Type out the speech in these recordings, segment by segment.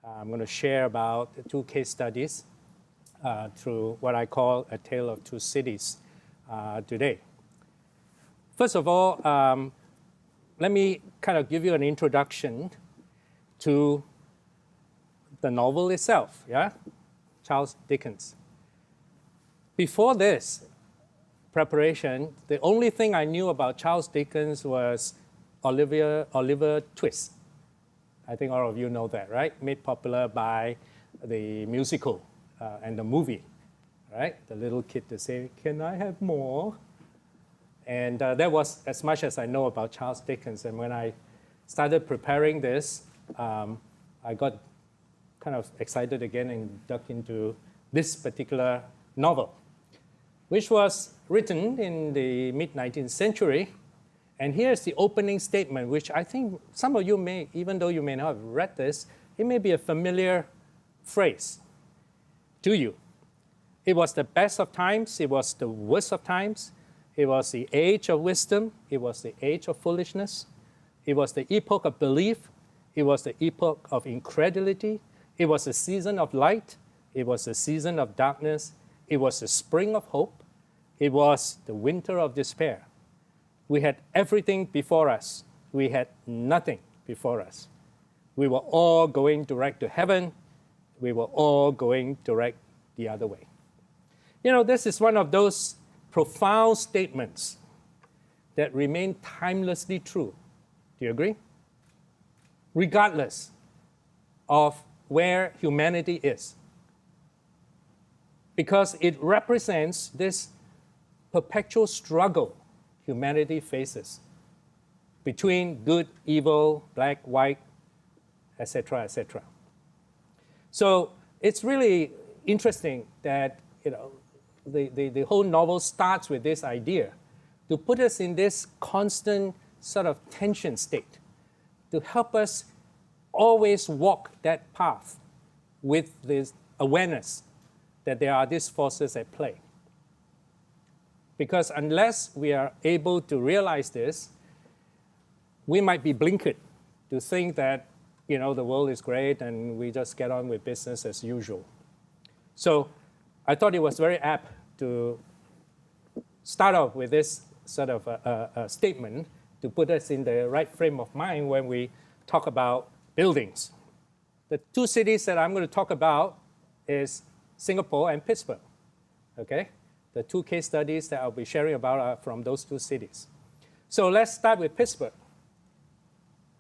I'm going to share about 2 case studies through what I call a tale of 2 cities today. First of all, let me kind of give you an introduction to the novel itself, yeah? Charles Dickens. Before this preparation, the only thing I knew about Charles Dickens was Oliver Twist. I think all of you know that, right? Made popular by the musical and the movie, right? The little kid to say, "Can I have more?" And that was as much as I know about Charles Dickens. And when I started preparing this, I got kind of excited again and dug into this particular novel, which was written in the mid-19th century. And here's the opening statement, which I think some of you may, even though you may not have read this, it may be a familiar phrase to you. It was the best of times. It was the worst of times. It was the age of wisdom. It was the age of foolishness. It was the epoch of belief. It was the epoch of incredulity. It was the season of light. It was the season of darkness. It was the spring of hope. It was the winter of despair. We had everything before us. We had nothing before us. We were all going direct to heaven. We were all going direct the other way. You know, this is one of those profound statements that remain timelessly true. Do you agree? Regardless of where humanity is. Because it represents this perpetual struggle humanity faces between good, evil, black, white, etc., etc. So it's really interesting that the whole novel starts with this idea to put us in this constant sort of tension state, to help us always walk that path with this awareness that there are these forces at play. Because unless we are able to realize this, we might be blinkered to think that the world is great and we just get on with business as usual. So I thought it was very apt to start off with this sort of a statement to put us in the right frame of mind when we talk about buildings. The 2 cities that I'm going to talk about is Singapore and Pittsburgh, okay? The 2 case studies that I'll be sharing about are from those 2 cities. So let's start with Pittsburgh,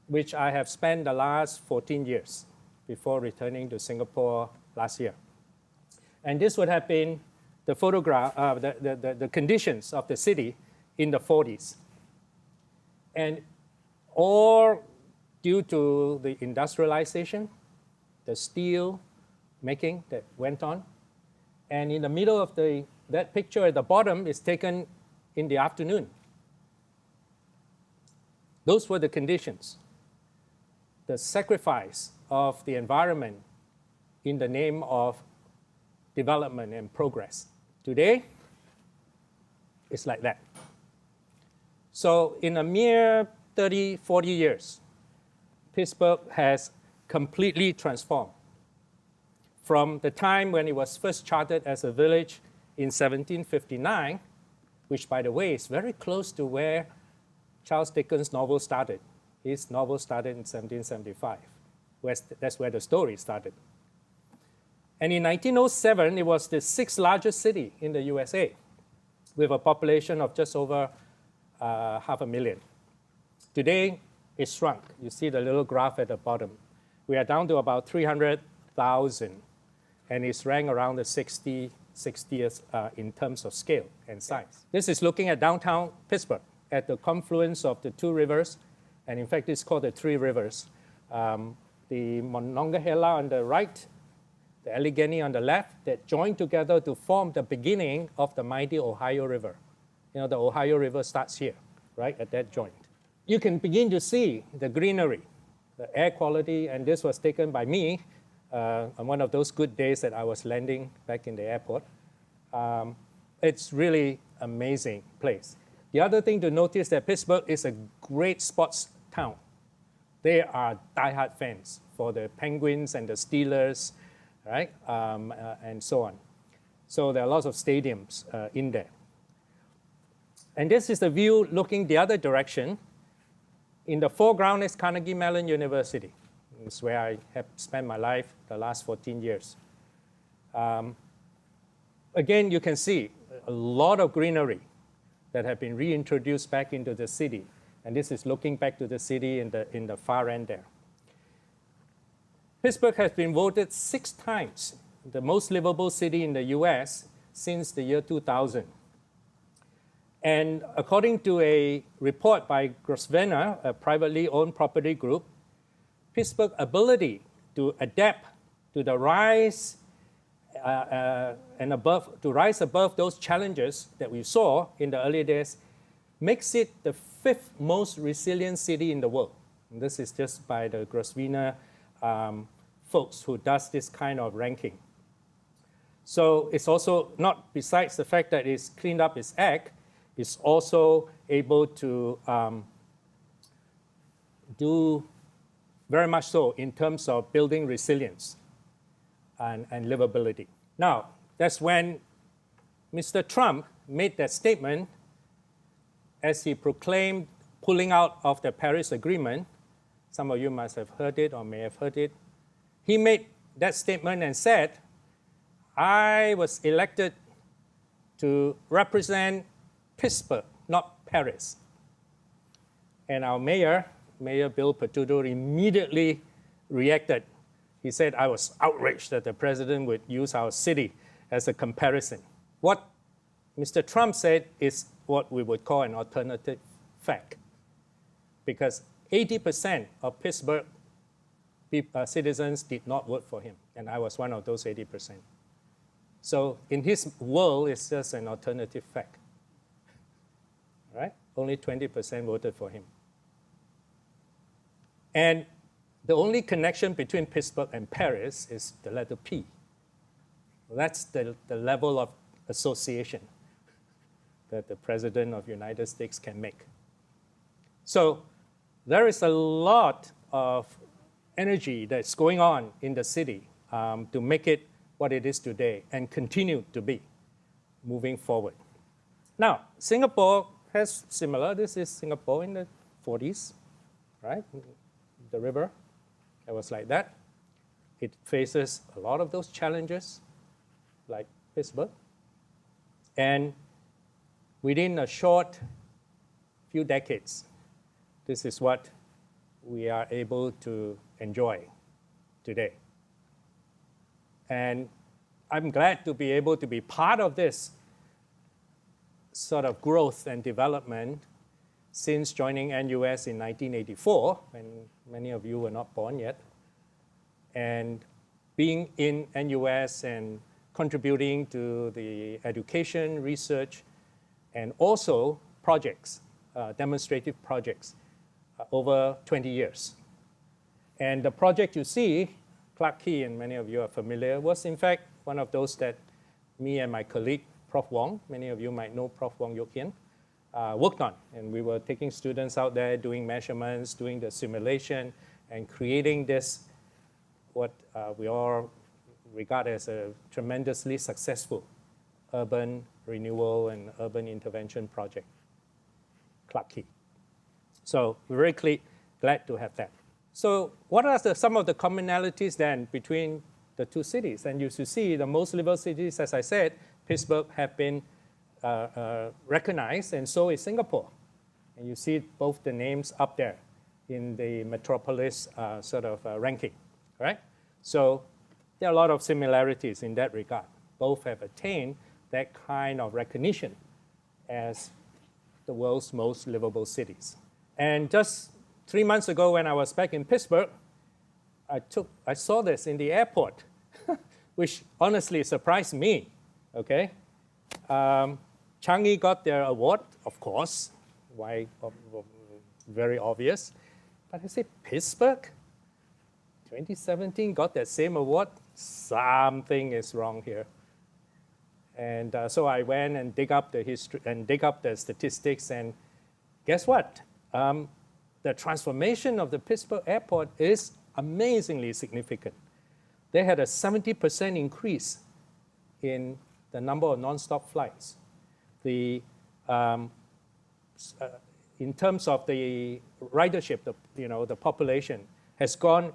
which I have spent the last 14 years before returning to Singapore last year. And this would have been the photograph, the conditions of the city in the 40s. And all due to the industrialization, the steel making that went on. And in the middle of that picture at the bottom is taken in the afternoon. Those were the conditions. The sacrifice of the environment in the name of development and progress. Today, it's like that. So in a mere 30, 40 years, Pittsburgh has completely transformed. From the time when it was first chartered as a village in 1759, which, by the way, is very close to where Charles Dickens' novel started. His novel started in 1775. That's where the story started. And in 1907, it was the 6th largest city in the USA, with a population of just over 500,000. Today, it's shrunk. You see the little graph at the bottom. We are down to about 300,000, and it's ranked around the 60th in terms of scale and size. This is looking at downtown Pittsburgh, at the confluence of the 2 rivers, and in fact, it's called the 3 rivers. The Monongahela on the right, the Allegheny on the left, that join together to form the beginning of the mighty Ohio River. The Ohio River starts here, right, at that joint. You can begin to see the greenery, the air quality, and this was taken by me on one of those good days that I was landing back in the airport. It's really amazing place. The other thing to notice that Pittsburgh is a great sports town. They are diehard fans for the Penguins and the Steelers, right? And so on. So there are lots of stadiums in there. And this is the view looking the other direction. In the foreground is Carnegie Mellon University. It's where I have spent my life the last 14 years. Again, you can see a lot of greenery that have been reintroduced back into the city. And this is looking back to the city in the far end there. Pittsburgh has been voted 6 times the most livable city in the US since the year 2000. And according to a report by Grosvenor, a privately owned property group, Pittsburgh's ability to adapt to the rise to rise above those challenges that we saw in the early days makes it the 5th most resilient city in the world. And this is just by the Grosvenor folks who does this kind of ranking. So it's also not, besides the fact that it's cleaned up its act, it's also able to do very much so in terms of building resilience and livability. Now, that's when Mr. Trump made that statement as he proclaimed pulling out of the Paris Agreement. Some of you must have heard it or may have heard it. He made that statement and said, I was elected to represent Pittsburgh, not Paris. And our mayor, Mayor Bill Petudo, immediately reacted. He said, I was outraged that the president would use our city as a comparison. What Mr. Trump said is what we would call an alternative fact, because 80% of Pittsburgh citizens did not vote for him, and I was one of those 80%. So in his world, it's just an alternative fact, right? Only 20% voted for him. And the only connection between Pittsburgh and Paris is the letter P. That's the level of association that the President of the United States can make. So there is a lot of energy that's going on in the city to make it what it is today and continue to be moving forward. Now, Singapore has similar. This is Singapore in the 40s, right? The river, it was like that. It faces a lot of those challenges, like Pittsburgh. And within a short few decades, this is what we are able to enjoy today. And I'm glad to be able to be part of this sort of growth and development since joining NUS in 1984, when many of you were not born yet, and being in NUS and contributing to the education, research, and also projects, demonstrative projects, over 20 years. And the project you see, Clark Key, and many of you are familiar, was in fact one of those that me and my colleague, Prof Wong, many of you might know Prof Wong Yok Yen, worked on. And we were taking students out there, doing measurements, doing the simulation, and creating this, what we all regard as a tremendously successful urban renewal and urban intervention project, Clark Key. So we're very glad to have that. So what are some of the commonalities then between the two cities? And you should see the most livable cities, as I said, Pittsburgh have been recognized, and so is Singapore. And you see both the names up there in the metropolis ranking, right? So there are a lot of similarities in that regard. Both have attained that kind of recognition as the world's most livable cities. And just 3 months ago when I was back in Pittsburgh, I saw this in the airport, which honestly surprised me, okay? Changi got their award, of course, why, very obvious. But I said, Pittsburgh, 2017 got that same award? Something is wrong here. And so I went and dig up the history and dig up the statistics, and guess what? The transformation of the Pittsburgh airport is amazingly significant. They had a 70% increase in the number of nonstop flights. In terms of the ridership, the population has gone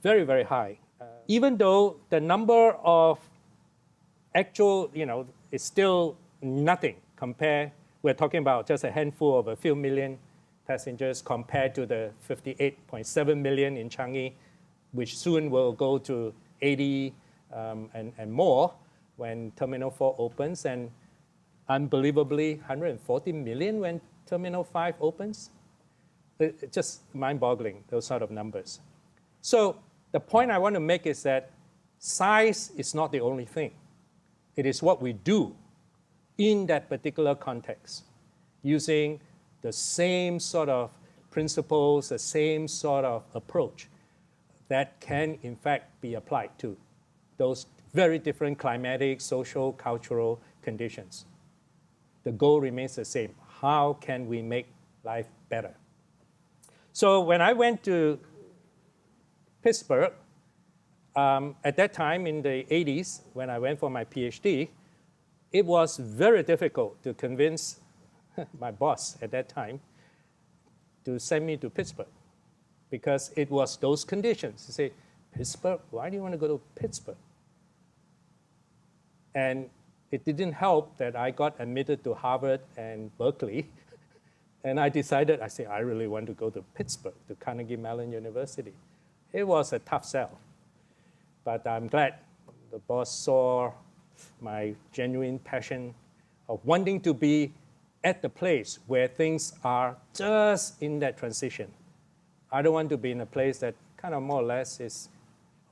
very, very high. Even though the number of actual, is still nothing compared, we're talking about just a handful of a few million passengers compared to the 58.7 million in Changi, which soon will go to 80 and more when Terminal 4 opens, and unbelievably 140 million when Terminal 5 opens. It's just mind-boggling, those sort of numbers. So the point I want to make is that size is not the only thing. It is what we do in that particular context, using the same sort of principles, the same sort of approach that can, in fact, be applied to those very different climatic, social, cultural conditions. The goal remains the same. How can we make life better? So when I went to Pittsburgh, at that time in the 80s, when I went for my PhD, it was very difficult to convince my boss at that time to send me to Pittsburgh, because it was those conditions. You say, Pittsburgh? Why do you want to go to Pittsburgh? And it didn't help that I got admitted to Harvard and Berkeley. And I decided, I really want to go to Pittsburgh, to Carnegie Mellon University. It was a tough sell. But I'm glad the boss saw my genuine passion of wanting to be at the place where things are just in that transition. I don't want to be in a place that kind of more or less is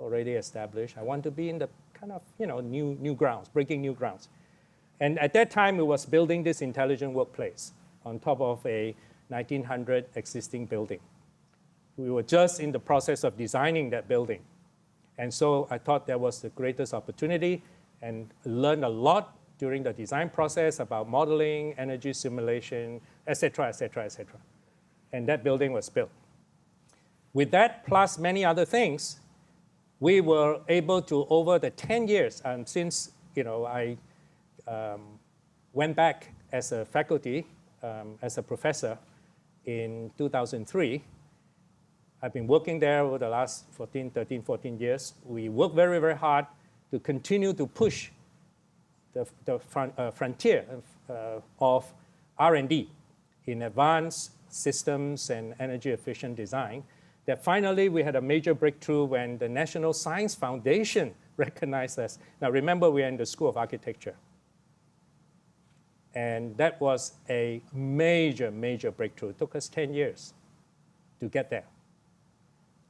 already established. I want to be in the kind of new grounds, breaking new grounds. And at that time, it was building this intelligent workplace on top of a 1900 existing building. We were just in the process of designing that building. And so I thought that was the greatest opportunity, and learned a lot during the design process about modeling, energy simulation, et cetera, et cetera, et cetera. And that building was built. With that, plus many other things, we were able to, over the 10 years, since I went back as a faculty, as a professor in 2003, I've been working there over the last 13, 14 years. We worked very, very hard to continue to push the frontier of R&D in advanced systems and energy efficient design, that finally we had a major breakthrough when the National Science Foundation recognized us. Now remember, we are in the School of Architecture. And that was a major, major breakthrough. It took us 10 years to get there,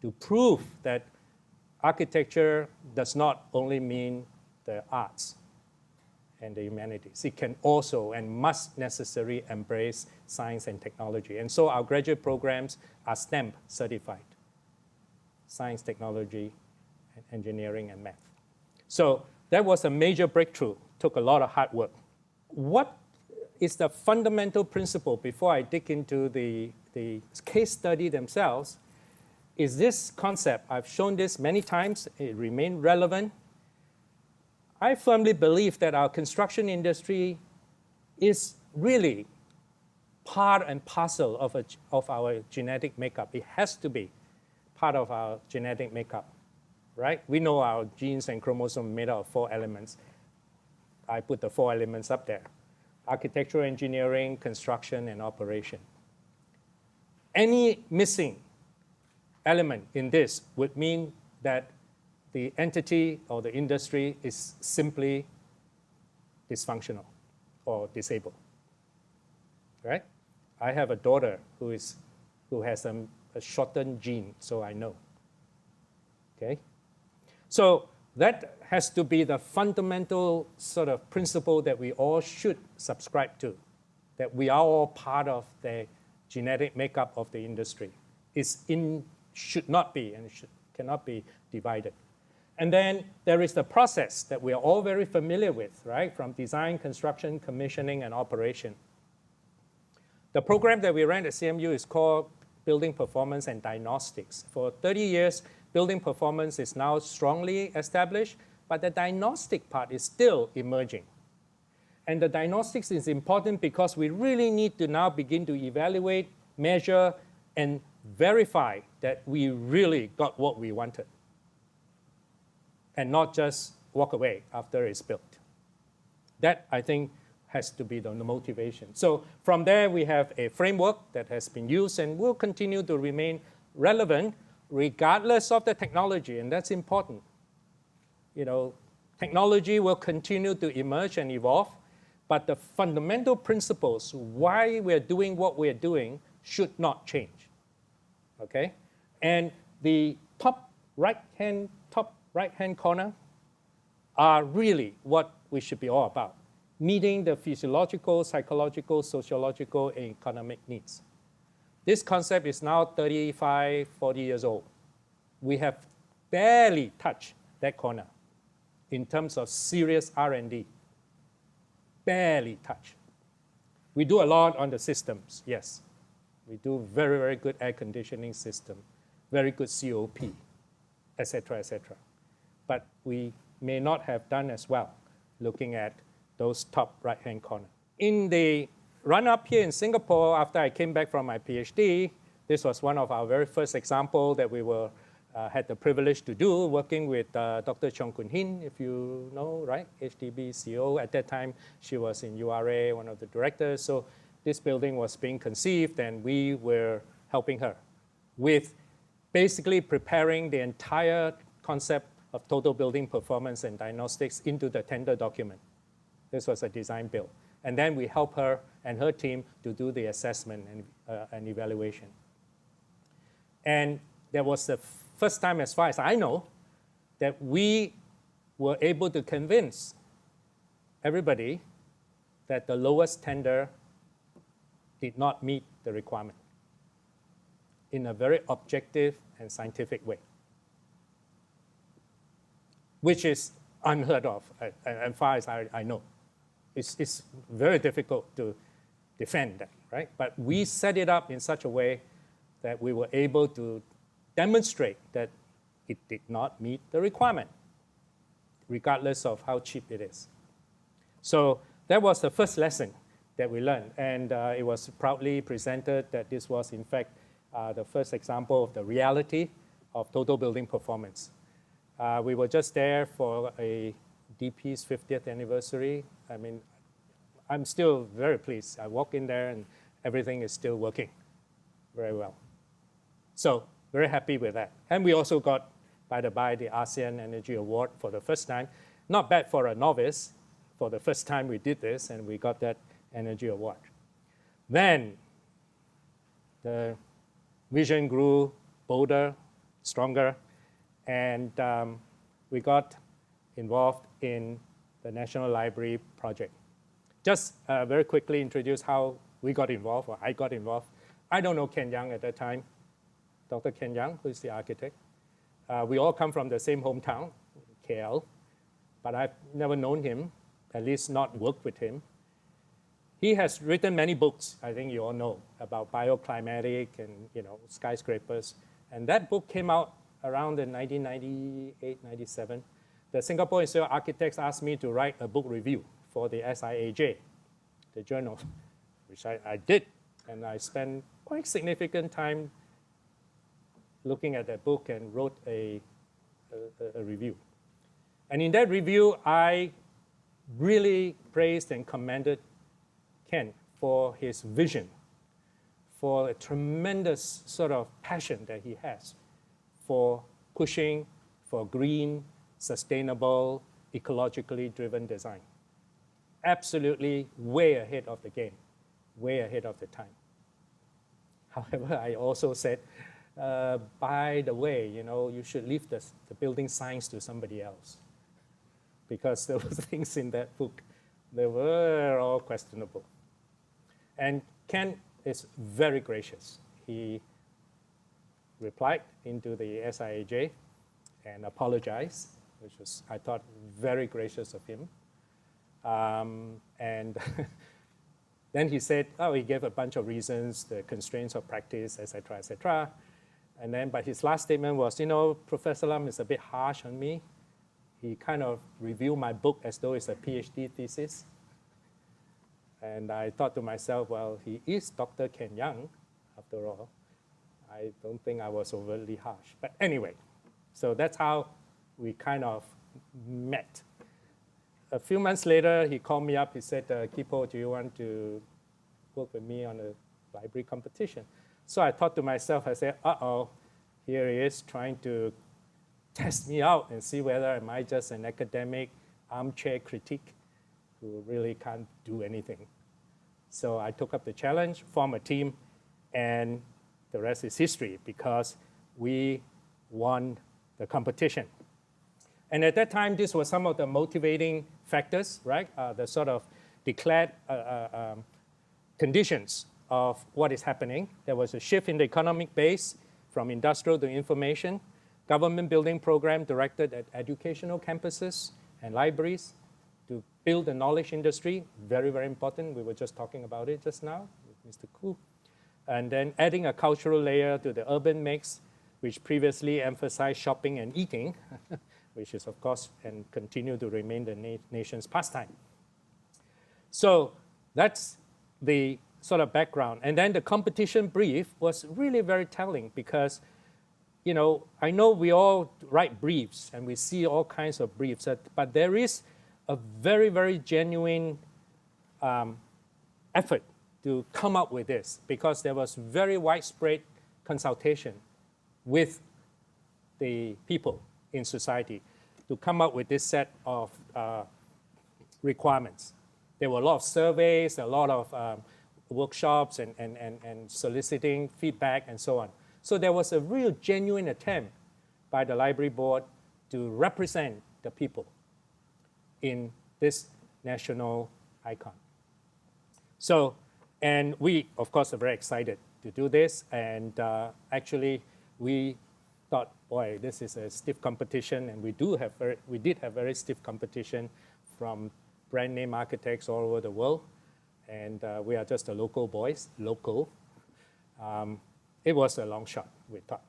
to prove that architecture does not only mean the arts and the humanities. It can also and must necessarily embrace science and technology. And so our graduate programs are STEM certified: science, technology, engineering, and math. So that was a major breakthrough. Took a lot of hard work. What is the fundamental principle, before I dig into the case study themselves, is this concept. I've shown this many times. It remained relevant. I firmly believe that our construction industry is really part and parcel of our genetic makeup. It has to be part of our genetic makeup, right? We know our genes and chromosomes made out of 4 elements. I put the 4 elements up there: architectural engineering, construction, and operation. Any missing element in this would mean that the entity or the industry is simply dysfunctional or disabled, right? I have a daughter who has a shortened gene, so I know, okay? So that has to be the fundamental sort of principle that we all should subscribe to, that we are all part of the genetic makeup of the industry. Should not be and cannot be divided. And then there is the process that we are all very familiar with, right? From design, construction, commissioning, and operation. The program that we ran at CMU is called Building Performance and Diagnostics. For 30 years, building performance is now strongly established, but the diagnostic part is still emerging. And the diagnostics is important because we really need to now begin to evaluate, measure, and verify that we really got what we wanted, and not just walk away after it's built. That, I think, has to be the motivation. So from there, we have a framework that has been used and will continue to remain relevant regardless of the technology, and that's important. You know, technology will continue to emerge and evolve, but the fundamental principles why we're doing what we're doing should not change, okay? And the top right-hand corner are really what we should be all about, meeting the physiological, psychological, sociological, and economic needs. This concept is now 35, 40 years old. We have barely touched that corner in terms of serious R&D. Barely touched. We do a lot on the systems, yes. We do very, very good air conditioning system, very good COP, et cetera, et cetera. But we may not have done as well looking at those top right-hand corner. In the run-up here in Singapore, after I came back from my PhD, this was one of our very first examples that we were had the privilege to do, working with Dr. Cheong Koon Hin, if you know, right? HDB CEO. At that time, she was in URA, one of the directors. So this building was being conceived, and we were helping her with basically preparing the entire concept of total building performance and diagnostics into the tender document. This was a design build. And then we helped her and her team to do the assessment and evaluation. And there was the first time, as far as I know, that we were able to convince everybody that the lowest tender did not meet the requirement in a very objective and scientific way, which is unheard of, as far as I know. It's very difficult to defend that, right? But we set it up in such a way that we were able to demonstrate that it did not meet the requirement, regardless of how cheap it is. So that was the first lesson that we learned, and it was proudly presented that this was, in fact, the first example of the reality of total building performance. We were just there for a DP's 50th anniversary. I mean, I'm still very pleased. I walk in there and everything is still working very well. So very happy with that. And we also got, by the by, the ASEAN Energy Award for the first time. Not bad for a novice. For the first time we did this, and we got that Energy Award. Then the vision grew bolder, stronger, and we got involved in the National Library project. Just very quickly introduce how we got involved, or I got involved. I don't know Ken Young at that time, Dr. Ken Young, who is the architect. We all come from the same hometown, KL, but I've never known him, at least not worked with him. He has written many books, I think you all know, about bioclimatic and skyscrapers. And that book came out around in 1998, 97. The Singapore Institute of Architects asked me to write a book review for the SIAJ, the journal, which I did. And I spent quite significant time looking at that book and wrote a review. And in that review, I really praised and commended Ken for his vision, for a tremendous sort of passion that he has for pushing for green, sustainable, ecologically driven design. Absolutely way ahead of the game, way ahead of the time. However, I also said, by the way, you should leave the building science to somebody else, because there were things in that book that were all questionable. And Ken is very gracious. He replied into the SIAJ and apologized, which was, I thought, very gracious of him. And then he said, he gave a bunch of reasons, the constraints of practice, et cetera, et cetera. And then, but his last statement was, Professor Lam is a bit harsh on me. He kind of reviewed my book as though it's a PhD thesis. And I thought to myself, well, he is Dr. Ken Young, after all. I don't think I was overtly harsh. But anyway, so that's how we kind of met. A few months later, he called me up. He said, Khee Poh, do you want to work with me on a library competition? So I thought to myself, I said, uh-oh, here he is trying to test me out and see whether am I just an academic armchair critic who really can't do anything. So I took up the challenge, formed a team, and the rest is history because we won the competition. And at that time, this was some of the motivating factors, right? The sort of declared conditions of what is happening. There was a shift in the economic base from industrial to information, government building program directed at educational campuses and libraries to build the knowledge industry, very, very important. We were just talking about it just now with Mr. Koo. And then adding a cultural layer to the urban mix, which previously emphasized shopping and eating, which is, of course, and continue to remain the nation's pastime. So that's the sort of background. And then the competition brief was really very telling because, I know we all write briefs and we see all kinds of briefs, but there is a very, very genuine effort to come up with this because there was very widespread consultation with the people in society to come up with this set of requirements. There were a lot of surveys, a lot of workshops and soliciting feedback and so on. So there was a real genuine attempt by the library board to represent the people in this national icon. So, and we, of course, are very excited to do this. And actually, we thought, boy, this is a stiff competition. And we did have very stiff competition from brand name architects all over the world. And we are just the local boys, local. It was a long shot, we thought.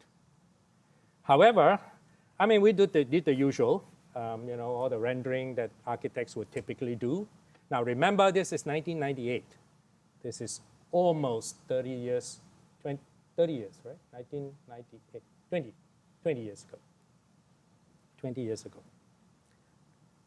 However, I mean, we did the usual, all the rendering that architects would typically do. Now, remember, this is 1998. This is almost 30 years, 30 years, right? 1998, 20 years ago. 20 years ago.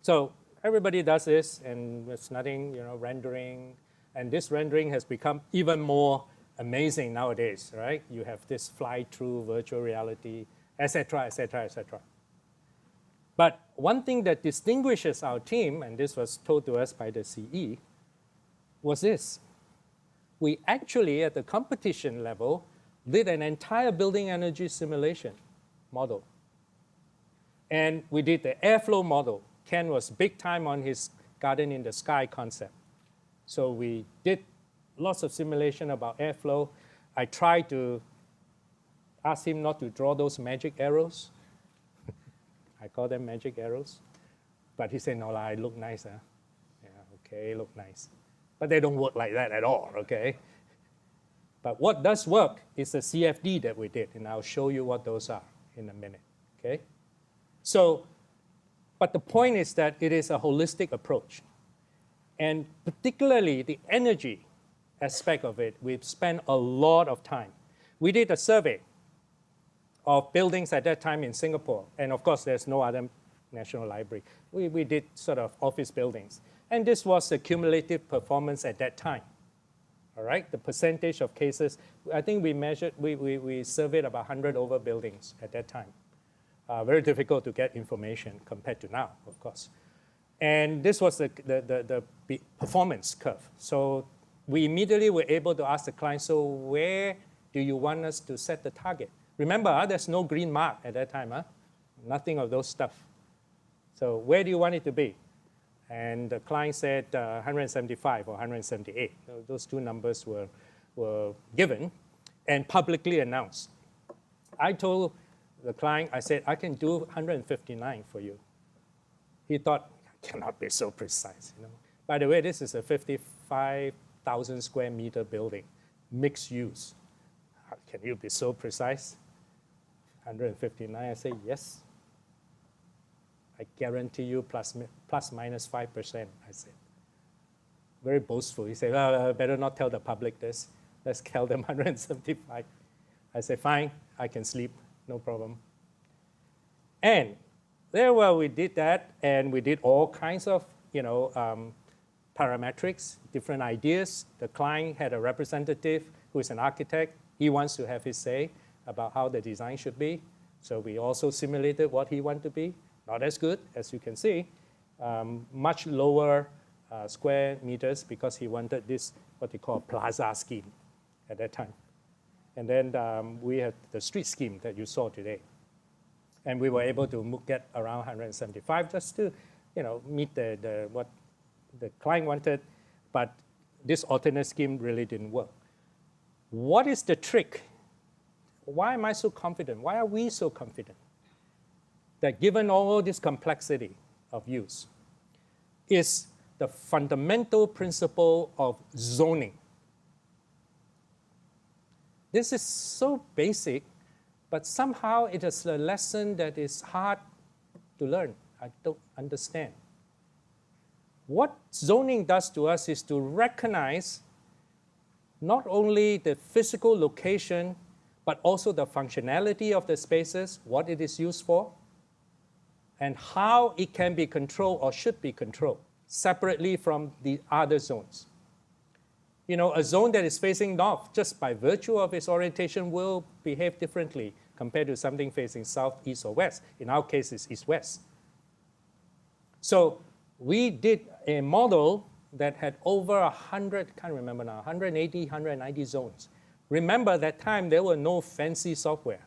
So everybody does this, and there's nothing, rendering. And this rendering has become even more amazing nowadays, right? You have this fly-through virtual reality, et cetera, et cetera, et cetera. But one thing that distinguishes our team, and this was told to us by the CE, was this. We actually, at the competition level, did an entire building energy simulation model. And we did the airflow model. Ken was big time on his garden in the sky concept. So we did lots of simulation about airflow. I tried to ask him not to draw those magic arrows. I call them magic arrows. But he said, no, I look nice. Huh? Yeah, okay, look nice. But they don't work like that at all, okay? But what does work is the CFD that we did, and I'll show you what those are in a minute, okay? So, but the point is that it is a holistic approach. And particularly the energy aspect of it, we've spent a lot of time. We did a survey of buildings at that time in Singapore. And of course, there's no other national library. We did sort of office buildings. And this was the cumulative performance at that time. All right, the percentage of cases, I think we measured, we surveyed about 100 over buildings at that time. Very difficult to get information compared to now, of course. And this was the performance curve. So we immediately were able to ask the client, so where do you want us to set the target? Remember, there's no green mark at that time, nothing of those stuff. So where do you want it to be? And the client said 175 or 178. Those two numbers were given and publicly announced. I told the client, I said, I can do 159 for you. He thought, I cannot be so precise. By the way, this is a 55,000 square meter building, mixed use. How can you be so precise? 159, I say, yes. I guarantee you plus minus 5%, I said. Very boastful. He said, well, better not tell the public this. Let's tell them 175. I said, fine, I can sleep, no problem. And there, well, we did that, and we did all kinds of, parametrics, different ideas. The client had a representative who is an architect. He wants to have his say about how the design should be. So we also simulated what he wanted to be. Not as good, as you can see. Much lower square meters because he wanted this, what they call plaza scheme at that time. And then we had the street scheme that you saw today. And we were able to get around 175 just to, meet what the client wanted, but this alternate scheme really didn't work. What is the trick? Why am I so confident? Why are we so confident that given all this complexity of use is the fundamental principle of zoning? This is so basic, but somehow it is a lesson that is hard to learn. I don't understand. What zoning does to us is to recognize not only the physical location, but also the functionality of the spaces, what it is used for, and how it can be controlled or should be controlled separately from the other zones. A zone that is facing north, just by virtue of its orientation, will behave differently compared to something facing south, east, or west. In our case, it's east-west. So we did a model that had over 100, can't remember now, 180, 190 zones. Remember that time there were no fancy software.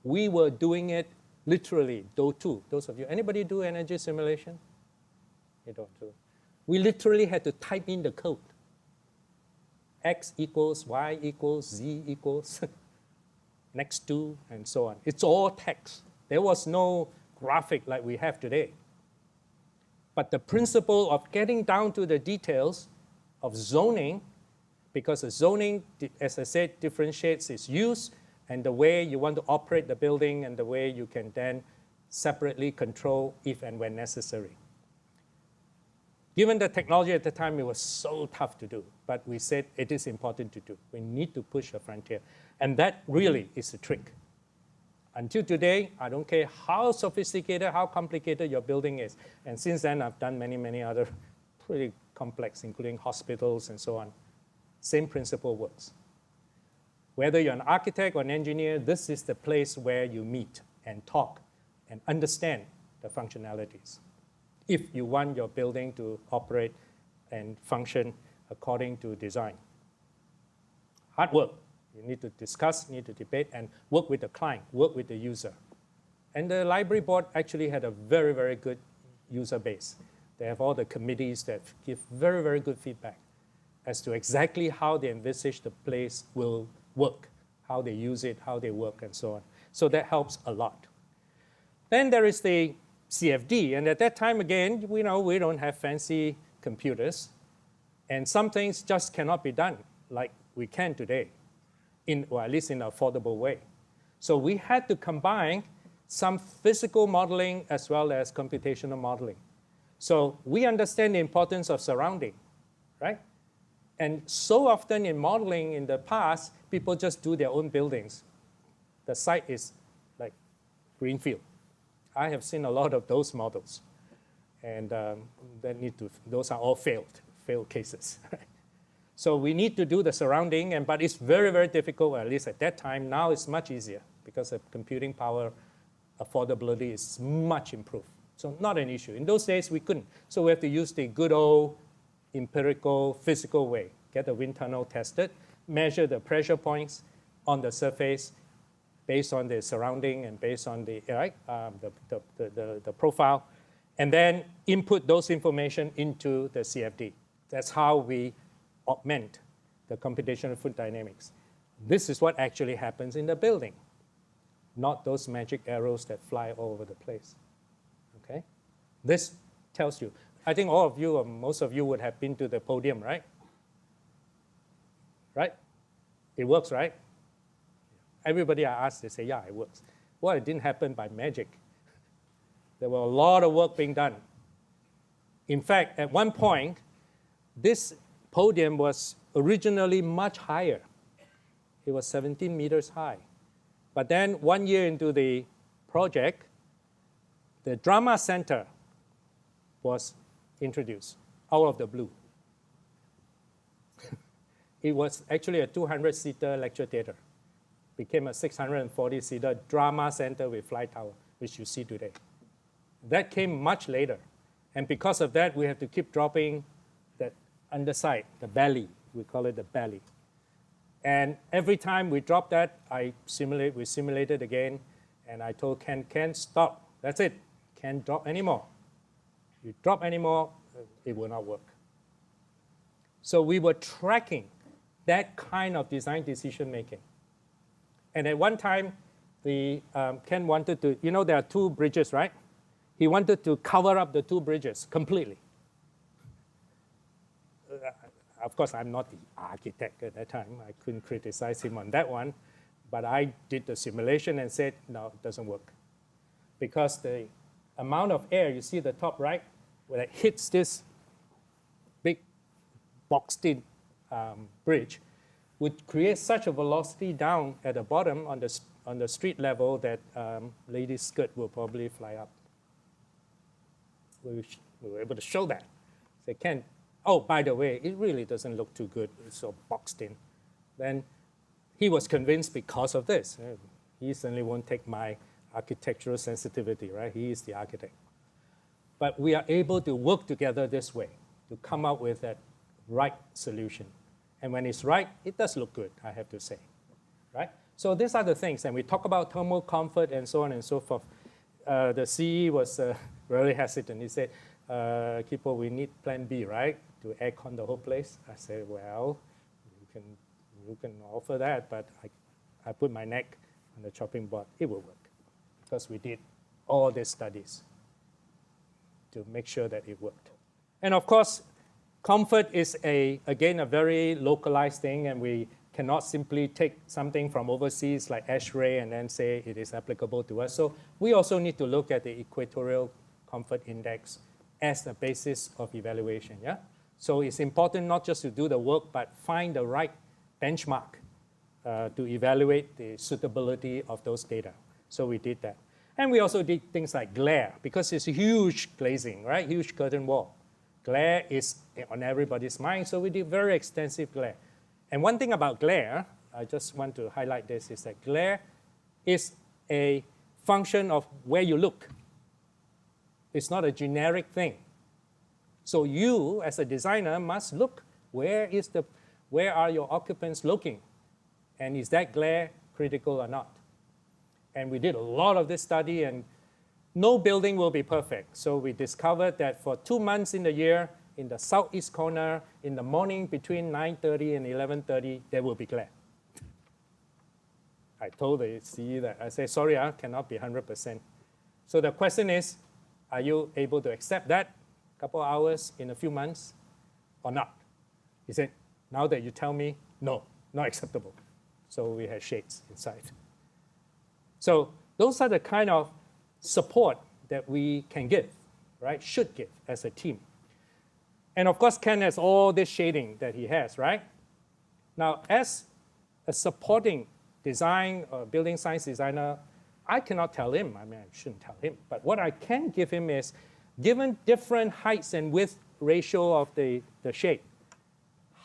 We were doing it literally, those of you. Anybody do energy simulation? You don't do. We literally had to type in the code. X equals, Y equals, Z equals, next to, and so on. It's all text. There was no graphic like we have today. But the principle of getting down to the details of zoning, because the zoning, as I said, differentiates its use and the way you want to operate the building and the way you can then separately control if and when necessary. Given the technology at the time, it was so tough to do, but we said it is important to do. We need to push the frontier. And that really is the trick. Until today, I don't care how sophisticated, how complicated your building is. And since then, I've done many, many other pretty complex, including hospitals and so on. Same principle works. Whether you're an architect or an engineer, this is the place where you meet and talk and understand the functionalities if you want your building to operate and function according to design. Hard work. You need to discuss, need to debate, and work with the client, work with the user. And the library board actually had a very, very good user base. They have all the committees that give very, very good feedback as to exactly how they envisage the place will work, how they use it, how they work, and so on. So that helps a lot. Then there is the CFD, and at that time, again, we don't have fancy computers, and some things just cannot be done like we can today, or at least in an affordable way. So we had to combine some physical modeling as well as computational modeling. So we understand the importance of surrounding, right? And so often in modeling in the past, people just do their own buildings. The site is like greenfield. I have seen a lot of those models. And those are all failed cases. So we need to do the surrounding, but it's very, very difficult, at least at that time. Now it's much easier because of computing power, affordability is much improved. So not an issue. In those days, we couldn't. So we have to use the good old empirical, physical way. Get the wind tunnel tested, measure the pressure points on the surface based on the surrounding and based on the profile, and then input those information into the CFD. That's how we augment the computational fluid dynamics. This is what actually happens in the building, not those magic arrows that fly all over the place. Okay? This tells you. I think all of you, or most of you, would have been to the podium, right? Right? It works, right? Everybody I ask, they say, yeah, it works. Well, it didn't happen by magic. There were a lot of work being done. In fact, at one point, this podium was originally much higher. It was 17 meters high. But then 1 year into the project, the drama center was introduced out of the blue. It was actually a 200-seater lecture theater. Became a 640-seater drama center with fly tower, which you see today. That came much later. And because of that, we have to keep dropping that underside, the belly. We call it the belly. And every time we drop that, we simulated again. And I told Ken, stop. That's it. Can't drop anymore. You drop anymore, it will not work. So we were tracking that kind of design decision making. And at one time, Ken wanted to, there are two bridges, right? He wanted to cover up the two bridges completely. Of course, I'm not the architect at that time. I couldn't criticize him on that one. But I did the simulation and said, no, it doesn't work. Because the amount of air, you see the top right, when it hits this big boxed-in bridge, would create such a velocity down at the bottom on the street level that lady's skirt will probably fly up. We were able to show that. Say, Ken, oh, by the way, it really doesn't look too good. It's so boxed in. Then he was convinced because of this. He certainly won't take my architectural sensitivity, right? He is the architect. But we are able to work together this way to come up with that right solution. And when it's right, it does look good, I have to say, right? So these are the things. And we talk about thermal comfort and so on and so forth. The CE was really hesitant. He said, Khee Poh, we need plan B, right? To aircon the whole place. I said, well, you can offer that, but I put my neck on the chopping board. It will work because we did all these studies to make sure that it worked. And of course, comfort is, again, a very localized thing, and we cannot simply take something from overseas like ASHRAE and then say it is applicable to us. So we also need to look at the Equatorial Comfort Index as a basis of evaluation. Yeah? So it's important not just to do the work, but find the right benchmark to evaluate the suitability of those data. So we did that. And we also did things like glare, because it's a huge glazing, right? Huge curtain wall. Glare is on everybody's mind, so we did very extensive glare. And one thing about glare, I just want to highlight this, is that glare is a function of where you look. It's not a generic thing. So you, as a designer, must look. Where are your occupants looking? And is that glare critical or not? And we did a lot of this study, and no building will be perfect. So we discovered that for 2 months in the year, in the southeast corner, in the morning between 9:30 and 11:30, there will be glare. I told the CE that. I said, sorry, I cannot be 100%. So the question is, are you able to accept that couple of hours in a few months or not? He said, now that you tell me, no, not acceptable. So we had shades inside. So those are the kind of support that we can give, right? Should give as a team. And of course, Ken has all this shading that he has, right? Now, as a supporting design or building science designer, I cannot tell him, I mean, I shouldn't tell him, but what I can give him is, given different heights and width ratio of the shade,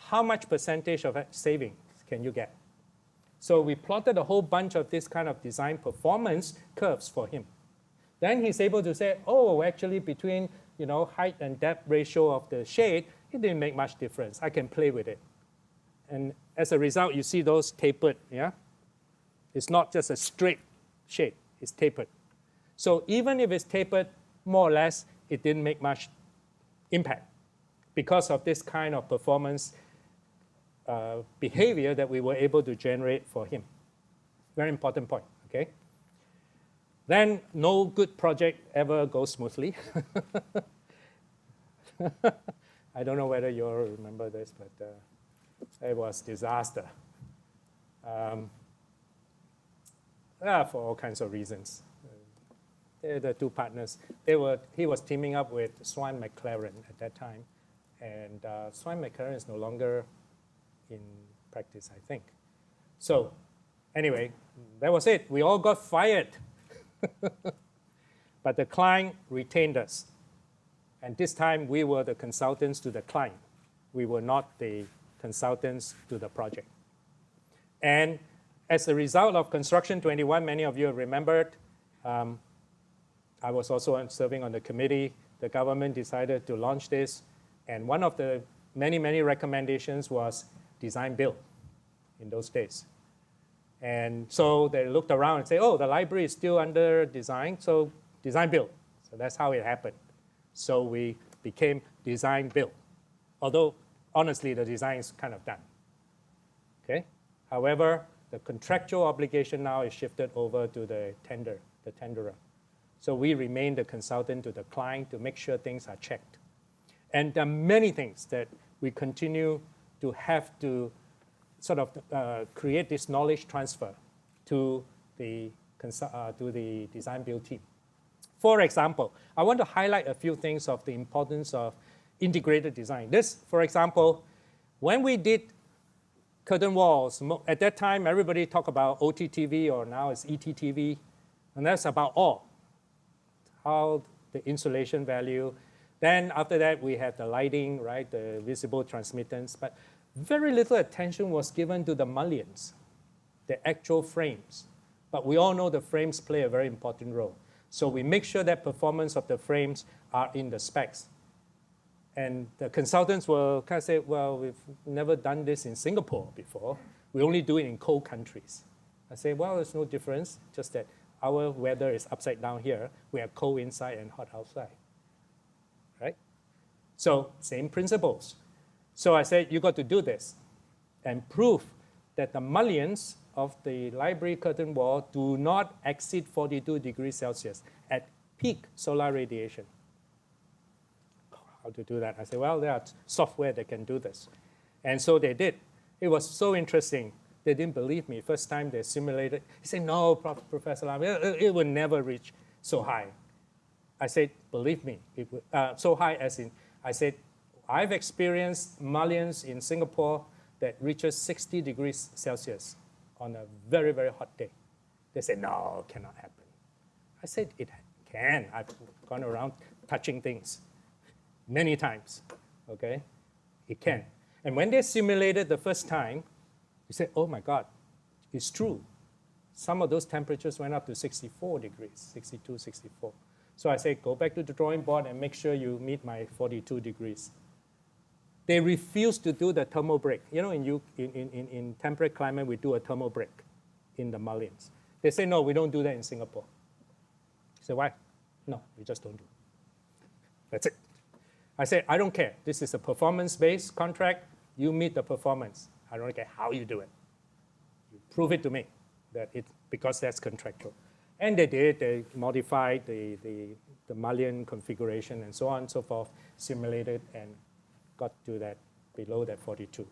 how much percentage of savings can you get? So we plotted a whole bunch of this kind of design performance curves for him. Then he's able to say, oh, actually between height and depth ratio of the shade, it didn't make much difference. I can play with it. And as a result, you see those tapered, yeah? It's not just a straight shade, it's tapered. So even if it's tapered, more or less, it didn't make much impact because of this kind of performance behavior that we were able to generate for him. Very important point, okay? Then no good project ever goes smoothly. I don't know whether you all remember this, but it was disaster. For all kinds of reasons. They're the two partners. He was teaming up with Swan McLaren at that time. And Swan McLaren is no longer in practice, I think. So anyway, that was it. We all got fired. But the client retained us. And this time, we were the consultants to the client. We were not the consultants to the project. And as a result of Construction 21, many of you have remembered, I was also serving on the committee. The government decided to launch this. And one of the many, many recommendations was design build in those days. And so they looked around and said, oh, the library is still under design, so design build. So that's how it happened. So we became design build. Although, honestly, the design is kind of done. Okay? However, the contractual obligation now is shifted over to the tenderer. So we remain the consultant to the client to make sure things are checked. And there are many things that we continue to have to sort of create this knowledge transfer to the design build team. For example, I want to highlight a few things of the importance of integrated design. This, for example, when we did curtain walls, at that time, everybody talked about OTTV, or now it's ETTV, and that's about all. How the insulation value. Then after that, we have the lighting, right, the visible transmittance. But very little attention was given to the mullions, the actual frames. But we all know the frames play a very important role. So we make sure that performance of the frames are in the specs. And the consultants will kind of say, well, we've never done this in Singapore before. We only do it in cold countries. I say, well, there's no difference, just that our weather is upside down here. We have cold inside and hot outside, right? So same principles. So I said, you got to do this and prove that the mullions of the library curtain wall do not exceed 42 degrees Celsius at peak solar radiation. How to do that? I said, well, there are software that can do this. And so they did. It was so interesting. They didn't believe me. First time they simulated. He said, no, Professor Lam, it will never reach so high. I said, believe me, it would, so high as in, I said, I've experienced mullions in Singapore that reaches 60 degrees Celsius on a very, very hot day. They said, no, it cannot happen. I said, it can. I've gone around touching things many times, okay? It can. And when they simulated the first time, we said, oh my God, it's true. Some of those temperatures went up to 64 degrees, 62, 64. So I say, go back to the drawing board and make sure you meet my 42 degrees. They refused to do the thermal break. You know, in temperate climate, we do a thermal break in the mullions. They say, no, we don't do that in Singapore. I said, why? No, we just don't do it. That's it. I said, I don't care. This is a performance-based contract. You meet the performance. I don't care how you do it. You prove it to me that because that's contractual. And they did. They modified the mullion configuration and so on and so forth, simulated, and got to that below that 42.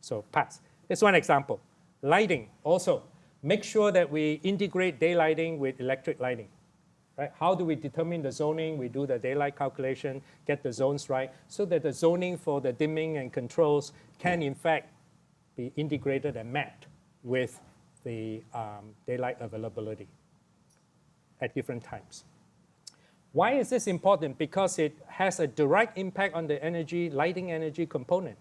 So pass. That's one example. Lighting also. Make sure that we integrate daylighting with electric lighting. Right? How do we determine the zoning? We do the daylight calculation, get the zones right, so that the zoning for the dimming and controls can, in fact, be integrated and mapped with the daylight availability at different times. Why is this important? Because it has a direct impact on the energy, lighting energy component.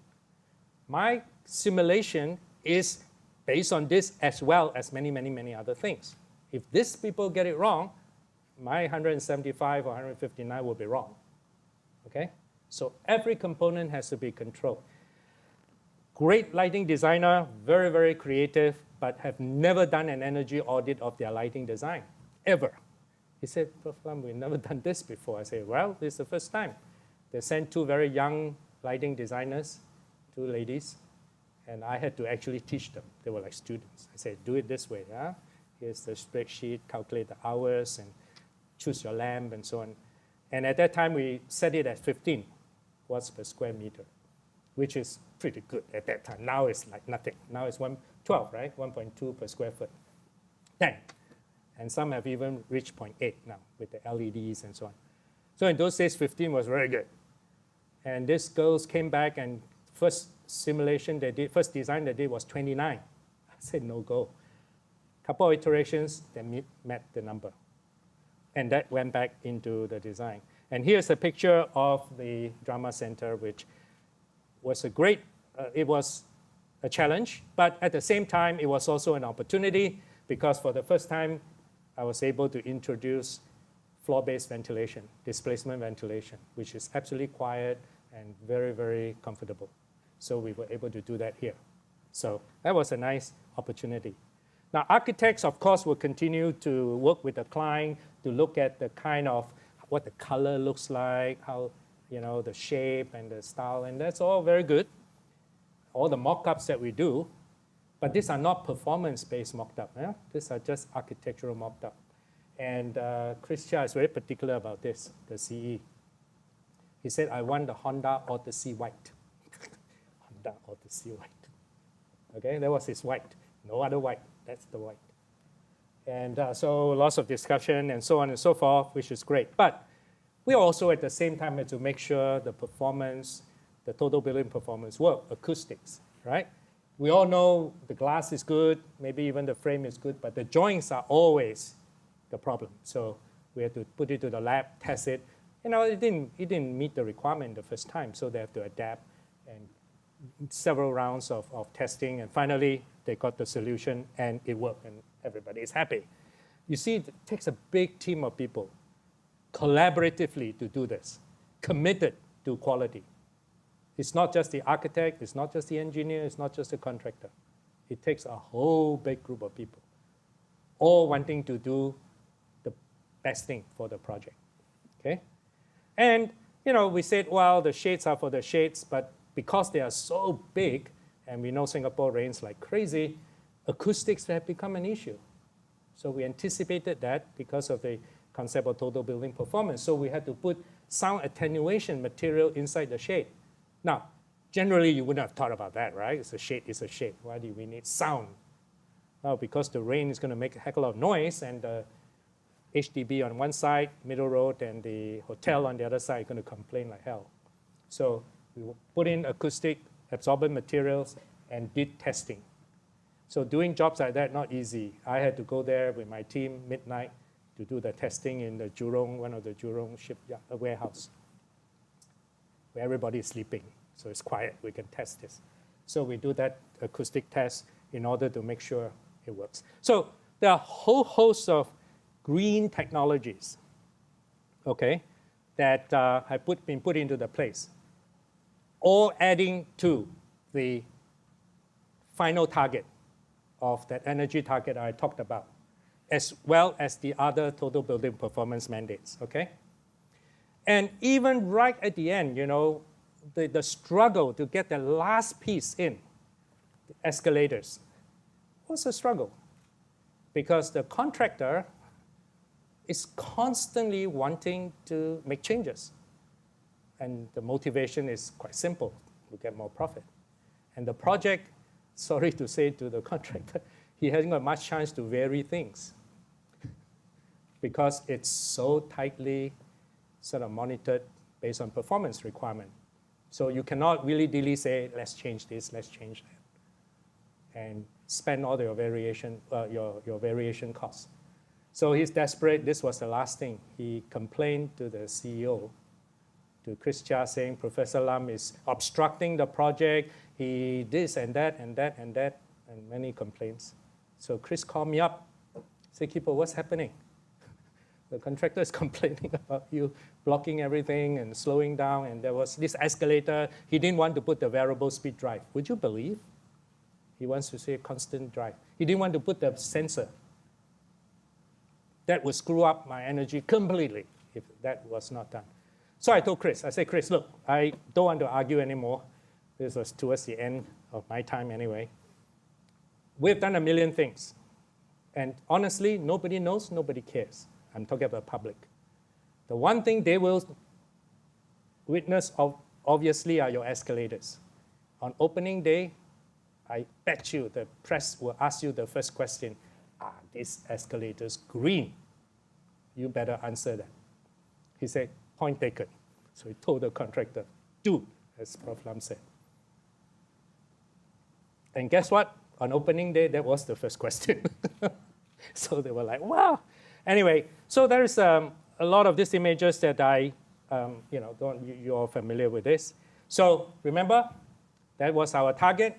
My simulation is based on this as well as many, many, many other things. If these people get it wrong, my 175 or 159 will be wrong, okay? So every component has to be controlled. Great lighting designer, very, very creative, but have never done an energy audit of their lighting design, ever. He said, Prof Lam, we've never done this before. I said, well, this is the first time. They sent two very young lighting designers, two ladies, and I had to actually teach them. They were like students. I said, do it this way. Huh? Here's the spreadsheet, calculate the hours, and choose your lamp, and so on. And at that time, we set it at 15 watts per square meter, which is pretty good at that time. Now it's like nothing. Now it's 112, right? 1.2 per square foot. Then, And some have even reached 0.8 now with the LEDs and so on. So in those days, 15 was very good. And these girls came back and first simulation they did, first design they did was 29. I said, no go. Couple of iterations, they met the number. And that went back into the design. And here's a picture of the drama center, which was a great, it was a challenge, but at the same time, it was also an opportunity because for the first time, I was able to introduce floor-based ventilation, displacement ventilation, which is absolutely quiet and very, very comfortable. So we were able to do that here. So that was a nice opportunity. Now, architects, of course, will continue to work with the client to look at the kind of what the color looks like, how, you know, the shape and the style, and that's all very good. All the mock-ups that we do, but these are not performance-based mock-up. Yeah? These are just architectural mock-up. And Chris Chia is very particular about this, the CE. He said, I want the Honda Odyssey white. Honda Odyssey white. Okay, that was his white. No other white, that's the white. And so lots of discussion and so on and so forth, which is great. But we also at the same time had to make sure the performance, the total building performance work, acoustics, right? We all know the glass is good, maybe even the frame is good, but the joints are always the problem. So we had to put it to the lab, test it. You know, it didn't meet the requirement the first time, so they have to adapt and several rounds of testing, and finally they got the solution and it worked and everybody is happy. You see, it takes a big team of people collaboratively to do this, committed to quality. It's not just the architect, it's not just the engineer, it's not just the contractor. It takes a whole big group of people, all wanting to do the best thing for the project, okay? And, you know, we said, well, the shades are for the shades, but because they are so big, and we know Singapore rains like crazy, acoustics have become an issue. So we anticipated that because of the concept of total building performance. So we had to put sound attenuation material inside the shade. Now, generally, you wouldn't have thought about that, right? It's a shade, it's a shade. Why do we need sound? Well, because the rain is going to make a heck of a lot of noise, and the HDB on one side, Middle Road, and the hotel on the other side are going to complain like hell. So we put in acoustic absorbent materials and did testing. So doing jobs like that, not easy. I had to go there with my team midnight to do the testing in the Jurong, one of the Jurong shipyard warehouse, where everybody is sleeping. So it's quiet, we can test this. So we do that acoustic test in order to make sure it works. So there are a whole host of green technologies, okay, that have been put into the place, all adding to the final target of that energy target I talked about, as well as the other total building performance mandates, okay? And even right at the end, you know, the struggle to get the last piece in, the escalators, was a struggle because the contractor is constantly wanting to make changes. And the motivation is quite simple, to get more profit. And the project, sorry to say to the contractor, he hasn't got much chance to vary things because it's so tightly sort of monitored based on performance requirement. So you cannot really say, let's change this, let's change that, and spend all your variation, your variation costs. So he's desperate. This was the last thing. He complained to the CEO, to Chris Chia, saying Professor Lam is obstructing the project. He this and that and that and that, and many complaints. So Chris called me up, said, Khee Poh, what's happening? The contractor is complaining about you blocking everything and slowing down, and there was this escalator. He didn't want to put the variable speed drive. Would you believe? He wants to say constant drive. He didn't want to put the sensor. That would screw up my energy completely if that was not done. So I told Chris, I said, Chris, look, I don't want to argue anymore. This was towards the end of my time anyway. We've done a million things. And honestly, nobody knows, nobody cares. I'm talking about public. The one thing they will witness of, obviously, are your escalators. On opening day, I bet you the press will ask you the first question, are these escalators green? You better answer that. He said, point taken. So he told the contractor, do, as Prof Lam said. And guess what? On opening day, that was the first question. So they were like, wow. Anyway, so there's a lot of these images that you're all familiar with this. So remember, that was our target.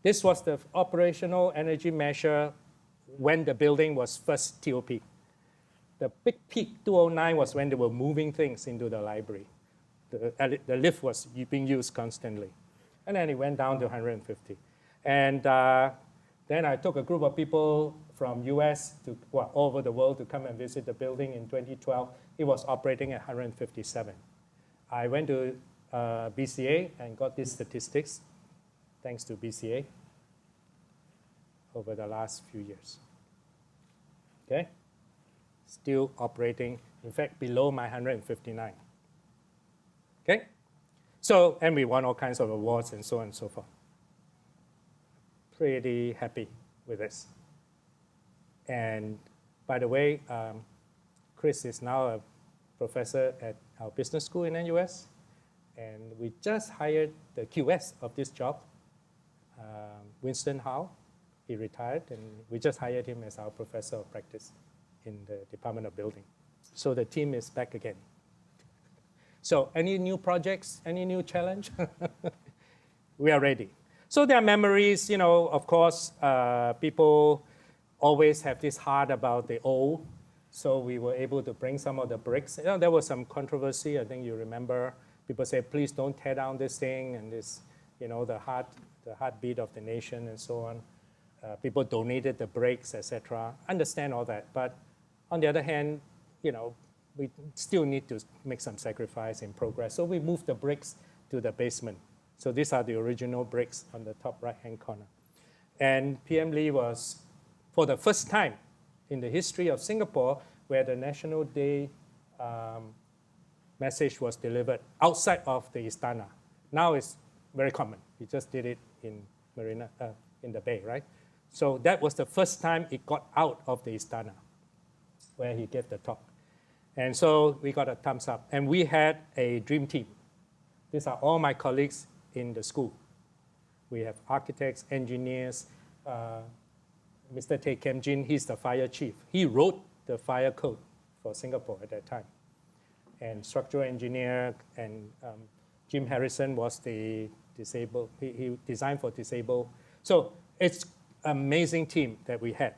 This was the operational energy measure when the building was first TOP. The big peak, 2009, was when they were moving things into the library. The lift was being used constantly. And then it went down to 150. And then I took a group of people from US to all over the world to come and visit the building in 2012. It was operating at 157. I went to BCA and got these statistics, thanks to BCA, over the last few years. Okay? Still operating, in fact, below my 159. Okay? So, and we won all kinds of awards and so on and so forth. Pretty happy with this. And by the way, Chris is now a professor at our business school in NUS. And we just hired the QS of this job, Winston Howe. He retired, and we just hired him as our professor of practice in the Department of Building. So the team is back again. So any new projects, any new challenge? We are ready. So there are memories, of course, people always have this heart about the old. So we were able to bring some of the bricks. There was some controversy, I think you remember. People say, please don't tear down this thing, and this, the heartbeat of the nation and so on. People donated the bricks, etc. Understand all that, but on the other hand, we still need to make some sacrifice in progress. So we moved the bricks to the basement. So these are the original bricks on the top right-hand corner. And PM Lee was, for the first time in the history of Singapore, where the National Day message was delivered outside of the Istana. Now it's very common. He just did it in Marina, in the Bay, right? So that was the first time it got out of the Istana, where he gave the talk. And so we got a thumbs up. And we had a dream team. These are all my colleagues in the school. We have architects, engineers. Mr. Tay Kem Jin, he's the fire chief. He wrote the fire code for Singapore at that time. And structural engineer, and Jim Harrison was the disabled. He designed for disabled. So it's an amazing team that we had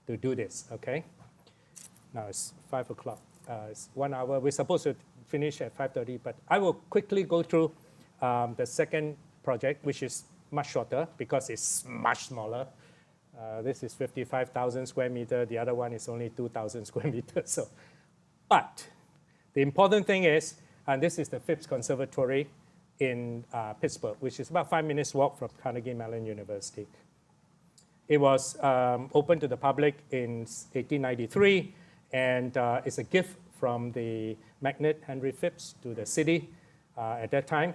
to do this, okay? Now it's 5 o'clock. It's 1 hour. We're supposed to finish at 5:30, but I will quickly go through the second project, which is much shorter because it's much smaller. This is 55,000 square meters. The other one is only 2,000 square meters. So, but the important thing is, and this is the Phipps Conservatory in Pittsburgh, which is about 5 minutes walk from Carnegie Mellon University. It was opened to the public in 1893, and it's a gift from the magnate Henry Phipps to the city at that time.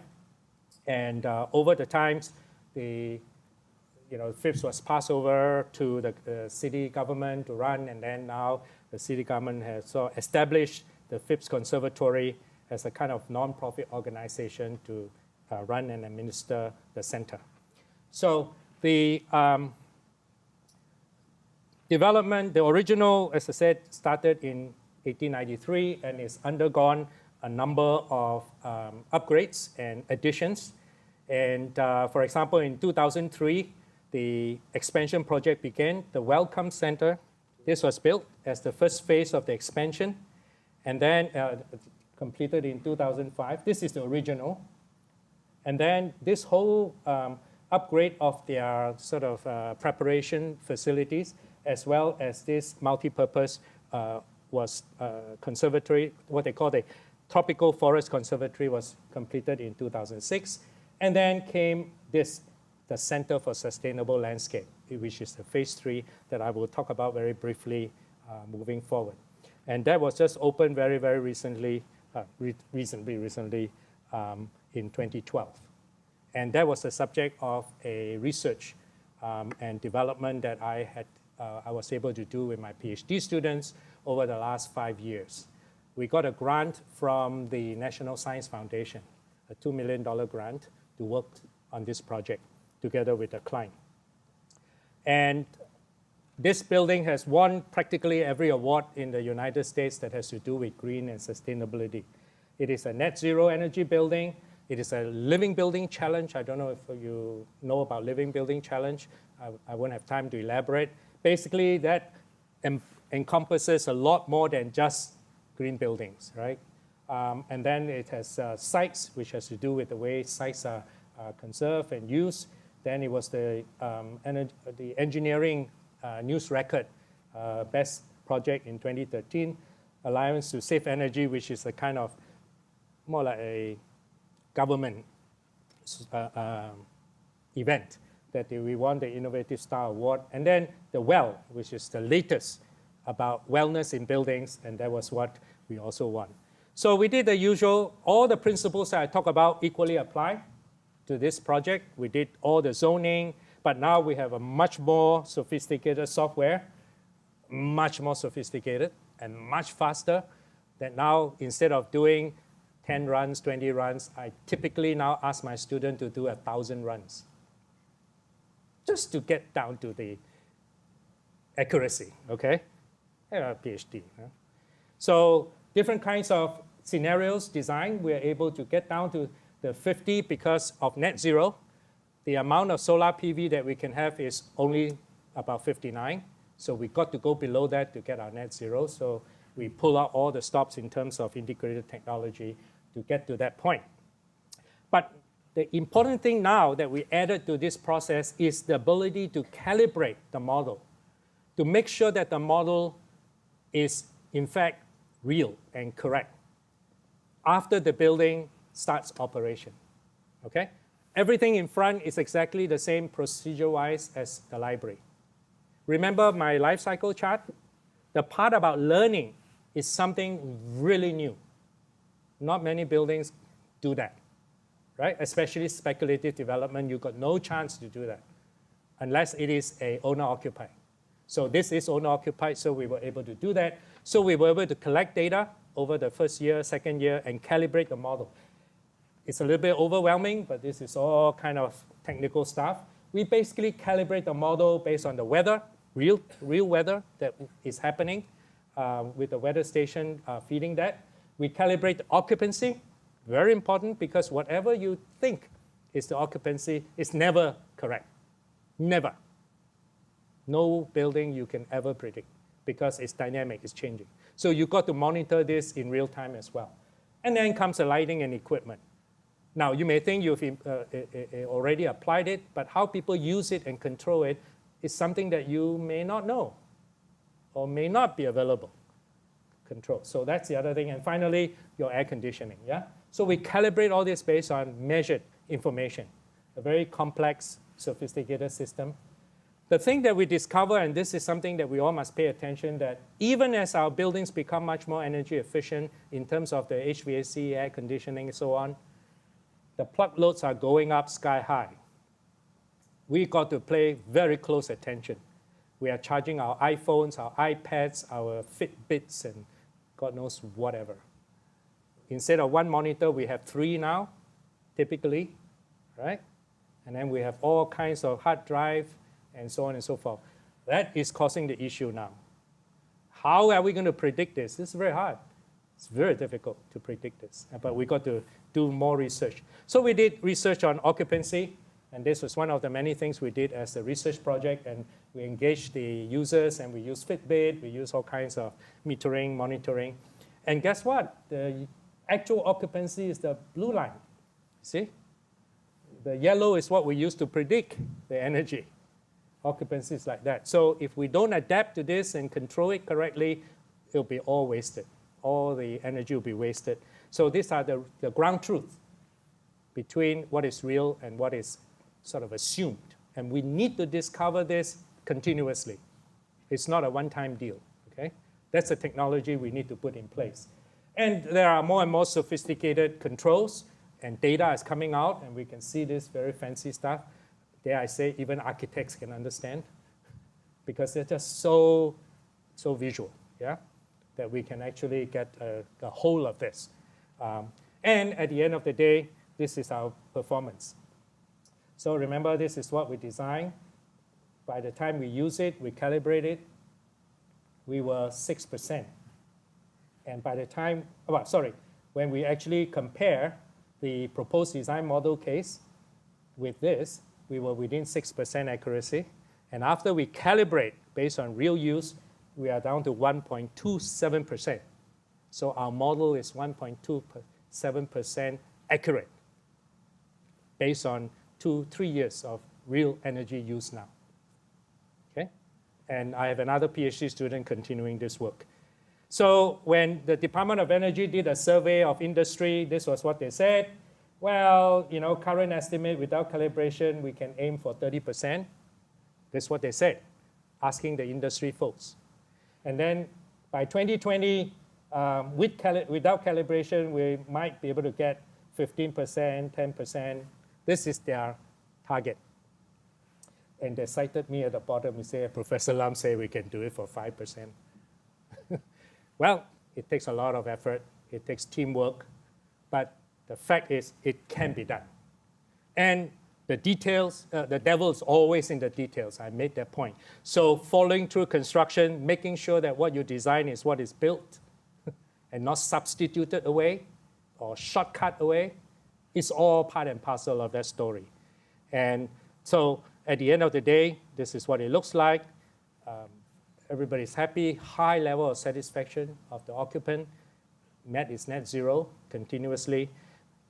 And over the times, Phipps was passed over to the city government to run, and then now the city government has established the Phipps Conservatory as a kind of non-profit organization to run and administer the center. So the development, the original, as I said, started in 1893 and is undergone a number of upgrades and additions. And for example, in 2003, the expansion project began. The Welcome Center, this was built as the first phase of the expansion, and then completed in 2005. This is the original. And then this whole upgrade of their sort of preparation facilities, as well as this multi-purpose conservatory, what they call the Tropical Forest Conservatory, was completed in 2006. And then came this, the Center for Sustainable Landscape, which is the phase 3 that I will talk about very briefly moving forward. And that was just opened very, very recently, recently in 2012. And that was the subject of a research and development that I had I was able to do with my PhD students over the last 5 years. We got a grant from the National Science Foundation, a $2 million grant to work on this project together with a client. And this building has won practically every award in the United States that has to do with green and sustainability. It is a net zero energy building. It is a living building challenge. I don't know if you know about living building challenge. I won't have time to elaborate. Basically, that encompasses a lot more than just green buildings, right? And then it has sites, which has to do with the way sites are conserved and used. Then it was the engineering news record best project in 2013, Alliance to Save Energy, which is a kind of more like a government event that we won the Innovative Star Award. And then the WELL, which is the latest about wellness in buildings, and that was what we also won. So we did the usual, all the principles that I talk about equally apply to this project. We did all the zoning, but now we have a much more sophisticated software, much more sophisticated and much faster, that now instead of doing 10 runs, 20 runs, I typically now ask my student to do 1,000 runs, just to get down to the accuracy, okay? I have a PhD. Huh? So different kinds of scenarios design, we're able to get down to the 50 because of net zero. The amount of solar PV that we can have is only about 59. So we got to go below that to get our net zero. So we pull out all the stops in terms of integrated technology to get to that point. But the important thing now that we added to this process is the ability to calibrate the model, to make sure that the model is in fact real and correct after the building starts operation, okay? Everything in front is exactly the same procedure-wise as the library. Remember my life cycle chart? The part about learning is something really new. Not many buildings do that, right? Especially speculative development, you've got no chance to do that unless it is a owner-occupied. So this is owner-occupied, so we were able to do that. So we were able to collect data over the first year, second year, and calibrate the model. It's a little bit overwhelming, but this is all kind of technical stuff. We basically calibrate the model based on the weather, real weather that is happening with the weather station feeding that. We calibrate the occupancy, very important, because whatever you think is the occupancy is never correct, never. No building you can ever predict because it's dynamic, it's changing. So you've got to monitor this in real time as well. And then comes the lighting and equipment. Now, you may think you've already applied it, but how people use it and control it is something that you may not know or may not be available control. So that's the other thing. And finally, your air conditioning, yeah? So we calibrate all this based on measured information, a very complex, sophisticated system. The thing that we discover, and this is something that we all must pay attention, that even as our buildings become much more energy efficient in terms of the HVAC, air conditioning, and so on, the plug loads are going up sky high. We got to pay very close attention. We are charging our iPhones, our iPads, our Fitbits, and God knows whatever. Instead of one monitor, we have 3 now, typically, right? And then we have all kinds of hard drive and so on and so forth. That is causing the issue now. How are we going to predict this? This is very hard. It's very difficult to predict this, but we got to do more research. So we did research on occupancy, and this was one of the many things we did as a research project, and we engaged the users, and we used Fitbit, we used all kinds of metering, monitoring. And guess what? The actual occupancy is the blue line, see? The yellow is what we use to predict the energy. Occupancy is like that. So if we don't adapt to this and control it correctly, it'll be all wasted. All the energy will be wasted. So these are the ground truth between what is real and what is sort of assumed. And we need to discover this continuously. It's not a one-time deal, okay? That's a technology we need to put in place. And there are more and more sophisticated controls, and data is coming out, and we can see this very fancy stuff. Dare I say, even architects can understand, because they're just so visual, yeah, that we can actually get the whole of this. And at the end of the day, this is our performance. So remember, this is what we designed. By the time we use it, we calibrate it, we were 6%. And by the time, when we actually compare the proposed design model case with this, we were within 6% accuracy. And after we calibrate based on real use, we are down to 1.27%. So our model is 1.27% accurate based on 2-3 years of real energy use now. Okay? And I have another PhD student continuing this work. So when the Department of Energy did a survey of industry, this was what they said. Well, current estimate without calibration, we can aim for 30%. That's what they said, asking the industry folks. And then by 2020, without calibration, we might be able to get 15%, 10%. This is their target. And they cited me at the bottom and say, Professor Lam say we can do it for 5%. Well, it takes a lot of effort. It takes teamwork. But the fact is, it can be done. And the details, the devil is always in the details. I made that point. So following through construction, making sure that what you design is what is built and not substituted away or shortcut away, is all part and parcel of that story. And so at the end of the day, this is what it looks like. Everybody's happy, high level of satisfaction of the occupant. Met is net zero continuously.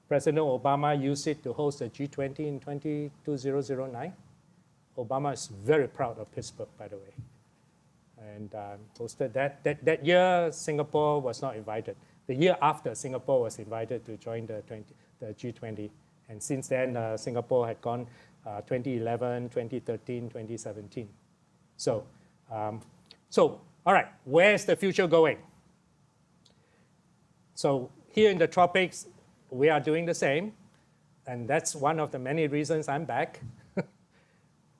President Obama used it to host the G20 in 2009. Obama is very proud of Pittsburgh, by the way. And hosted that. That year, Singapore was not invited. The year after, Singapore was invited to join the G20. And since then, Singapore had gone 2011, 2013, 2017. So all right, where's the future going? So here in the tropics, we are doing the same. And that's one of the many reasons I'm back.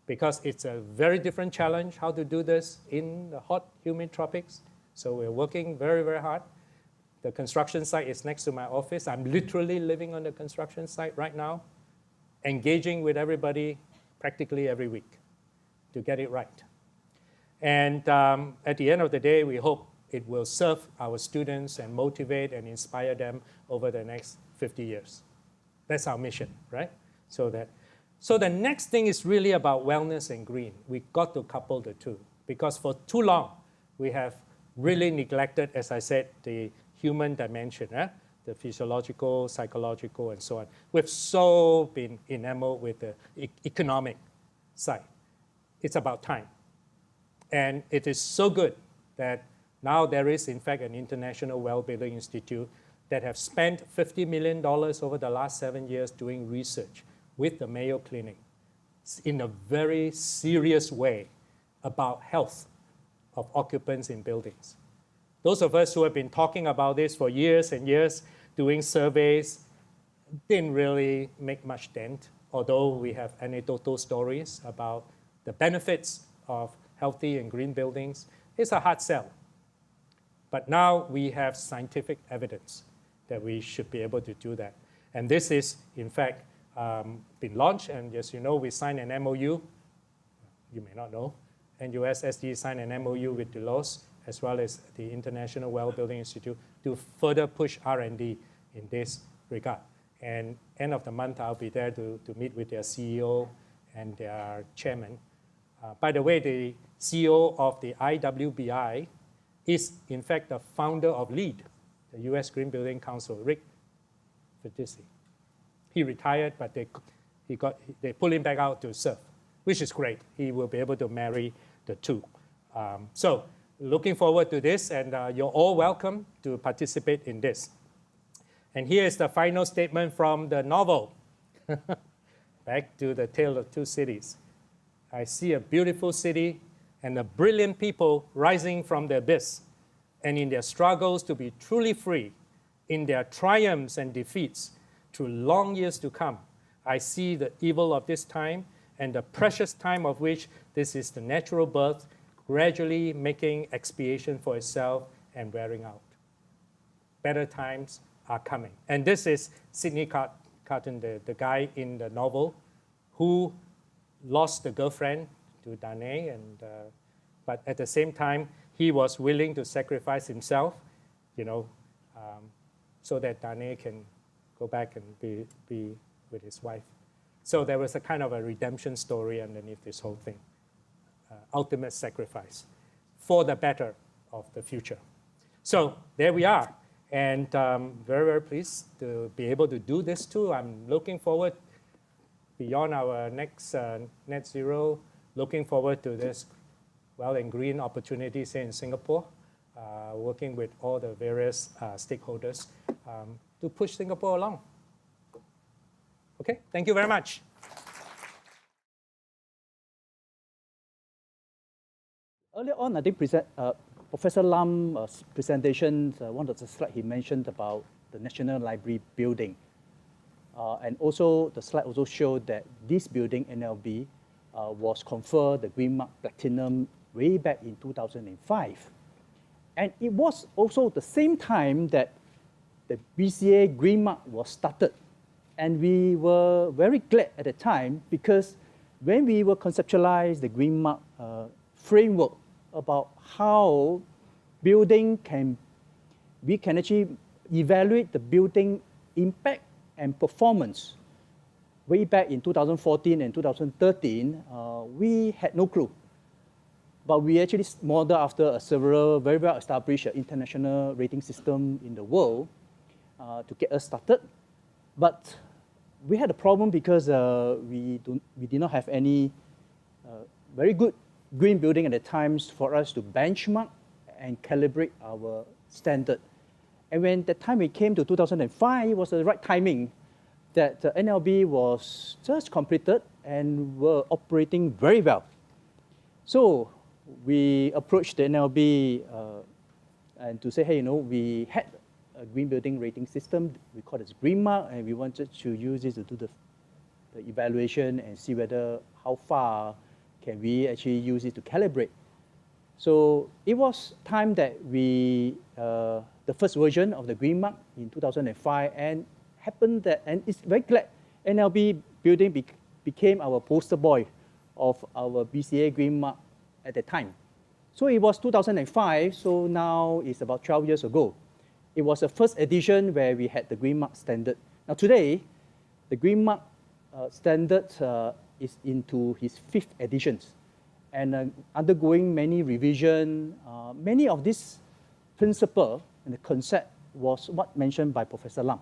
Because it's a very different challenge how to do this in the hot, humid tropics. So we're working very, very hard. The construction site is next to my office. I'm literally living on the construction site right now, engaging with everybody practically every week to get it right. And at the end of the day, we hope it will serve our students and motivate and inspire them over the next 50 years. That's our mission, right? So the next thing is really about wellness and green. We got to couple the two, because for too long, we have really neglected, as I said, the human dimension, the physiological, psychological, and so on. We've so been enamored with the economic side. It's about time. And it is so good that now there is, in fact, an International Well-Being Institute that have spent $50 million over the last 7 years doing research with the Mayo Clinic in a very serious way about health of occupants in buildings. Those of us who have been talking about this for years and years, doing surveys, didn't really make much dent, although we have anecdotal stories about the benefits of healthy and green buildings. It's a hard sell. But now we have scientific evidence that we should be able to do that. And this is, in fact, been launched. And as you know, we signed an MOU. You may not know. NUSSD signed an MOU with Deloitte, as well as the International Well-Being Institute, to further push R&D in this regard. And end of the month, I'll be there to meet with their CEO and their chairman. By the way, the CEO of the IWPI is, in fact, the founder of LEED, the US Green Building Council, Rick Fedisi. He retired, but they pulled him back out to serve, which is great. He will be able to marry the two. So looking forward to this, and you're all welcome to participate in this. And here is the final statement from the novel. Back to the Tale of Two Cities. I see a beautiful city and the brilliant people rising from the abyss, and in their struggles to be truly free, in their triumphs and defeats, through long years to come, I see the evil of this time and the precious time of which this is the natural birth, gradually making expiation for itself and wearing out. Better times are coming. And this is Sidney Carton, the guy in the novel, who lost the girlfriend to Danae, but at the same time, he was willing to sacrifice himself, so that Danae can go back and be with his wife. So there was a kind of a redemption story underneath this whole thing. Ultimate sacrifice for the better of the future. So there we are. And very, very pleased to be able to do this too. I'm looking forward, beyond our next net zero, looking forward to this well and green opportunities here in Singapore, working with all the various stakeholders to push Singapore along. Okay, thank you very much. Earlier on, I think Professor Lam's presentation, one of the slides he mentioned about the National Library building. And also, the slide also showed that this building, NLB, was conferred the Green Mark Platinum way back in 2005. And it was also the same time that the BCA Green Mark was started. And we were very glad at the time because when we were conceptualized the Green Mark framework about how we can actually evaluate the building impact and performance. Way back in 2014 and 2013, we had no clue. But we actually modeled after several very well-established international rating system in the world to get us started. But we had a problem because we did not have any very good green building at the times for us to benchmark and calibrate our standard. And when the time we came to 2005, it was the right timing that NLB was just completed and were operating very well. So we approached the NLB and to say, hey, we had a green building rating system, we call it Green Mark, and we wanted to use this to do the evaluation and see whether how far can we actually use it to calibrate. So it was time that we, the first version of the Green Mark in 2005, and happened that, and it's very glad NLB building became our poster boy of our BCA Green Mark at the time. So it was 2005, so now it's about 12 years ago. It was the first edition where we had the Green Mark standard. Now today, the Green Mark standard is into his 5th editions and undergoing many revision. Many of these principles and the concept was what mentioned by Professor Lam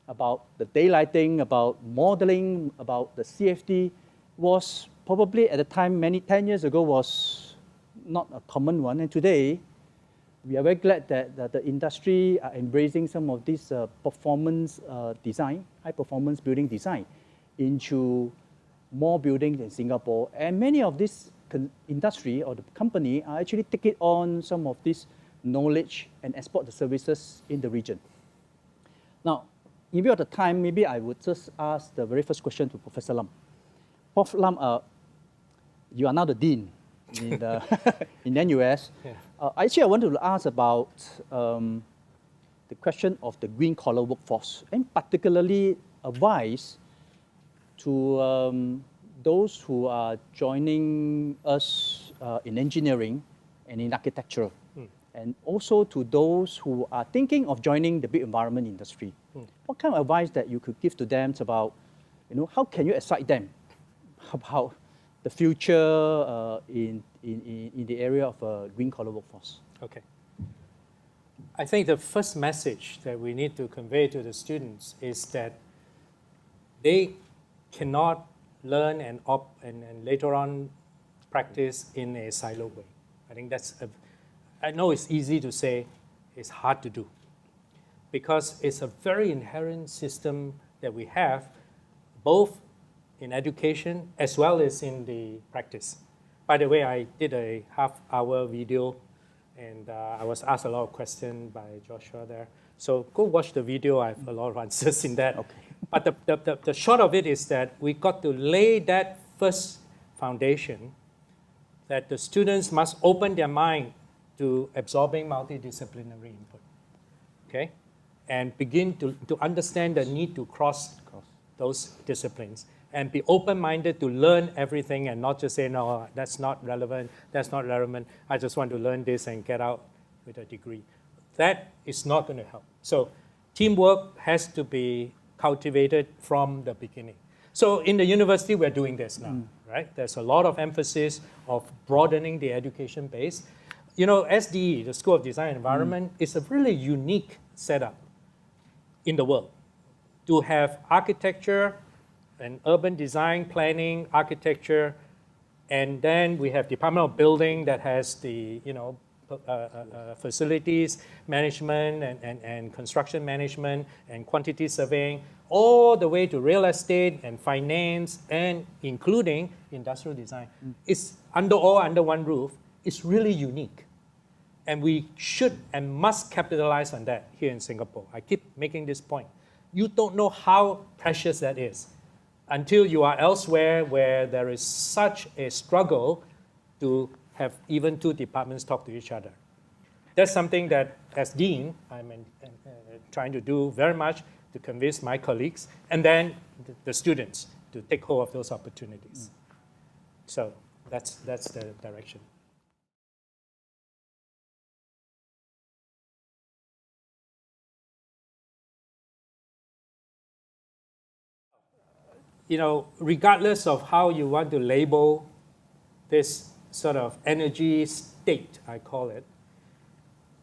about the daylighting, about modeling, about the CFD was probably at the time, 10 years ago, was not a common one. And today, we are very glad that the industry are embracing some of this performance design, high performance building design into more buildings in Singapore. And many of this industry or the company are actually taking on some of this knowledge and export the services in the region. Now, in view of the time, maybe I would just ask the very first question to Professor Lam. Prof Lam, you are now the dean in NUS. Yeah. Actually, I wanted to ask about the question of the green collar workforce, and particularly advice to those who are joining us in engineering and in architecture, and also to those who are thinking of joining the built environment industry. What kind of advice that you could give to them about, how can you excite them about the future in the area of green collar workforce? Okay. I think the first message that we need to convey to the students is that they cannot learn and later on practice in a silo way. I think I know it's easy to say, it's hard to do, because it's a very inherent system that we have, both in education as well as in the practice. By the way, I did a half-hour video, and I was asked a lot of questions by Joshua there. So go watch the video. I have a lot of answers in that. Okay. But the short of it is that we got to lay that first foundation that the students must open their mind to absorbing multidisciplinary input, okay? And begin to understand the need to cross those disciplines and be open-minded to learn everything and not just say, no, that's not relevant, I just want to learn this and get out with a degree. That is not going to help. So teamwork has to be cultivated from the beginning. So in the university, we're doing this now, right? There's a lot of emphasis of broadening the education base. You know, SDE, the School of Design and Environment, is a really unique setup in the world to have architecture and urban design, planning, architecture, and then we have Department of Building that has the, you know, facilities management and construction management and quantity surveying, all the way to real estate and finance and including industrial design. It's all under one roof. It's really unique. And we should and must capitalize on that here in Singapore. I keep making this point. You don't know how precious that is until you are elsewhere where there is such a struggle to have even two departments talk to each other. That's something that, as dean, I'm trying to do very much to convince my colleagues and then the students to take hold of those opportunities. So that's the direction. You know, regardless of how you want to label this sort of energy state, I call it,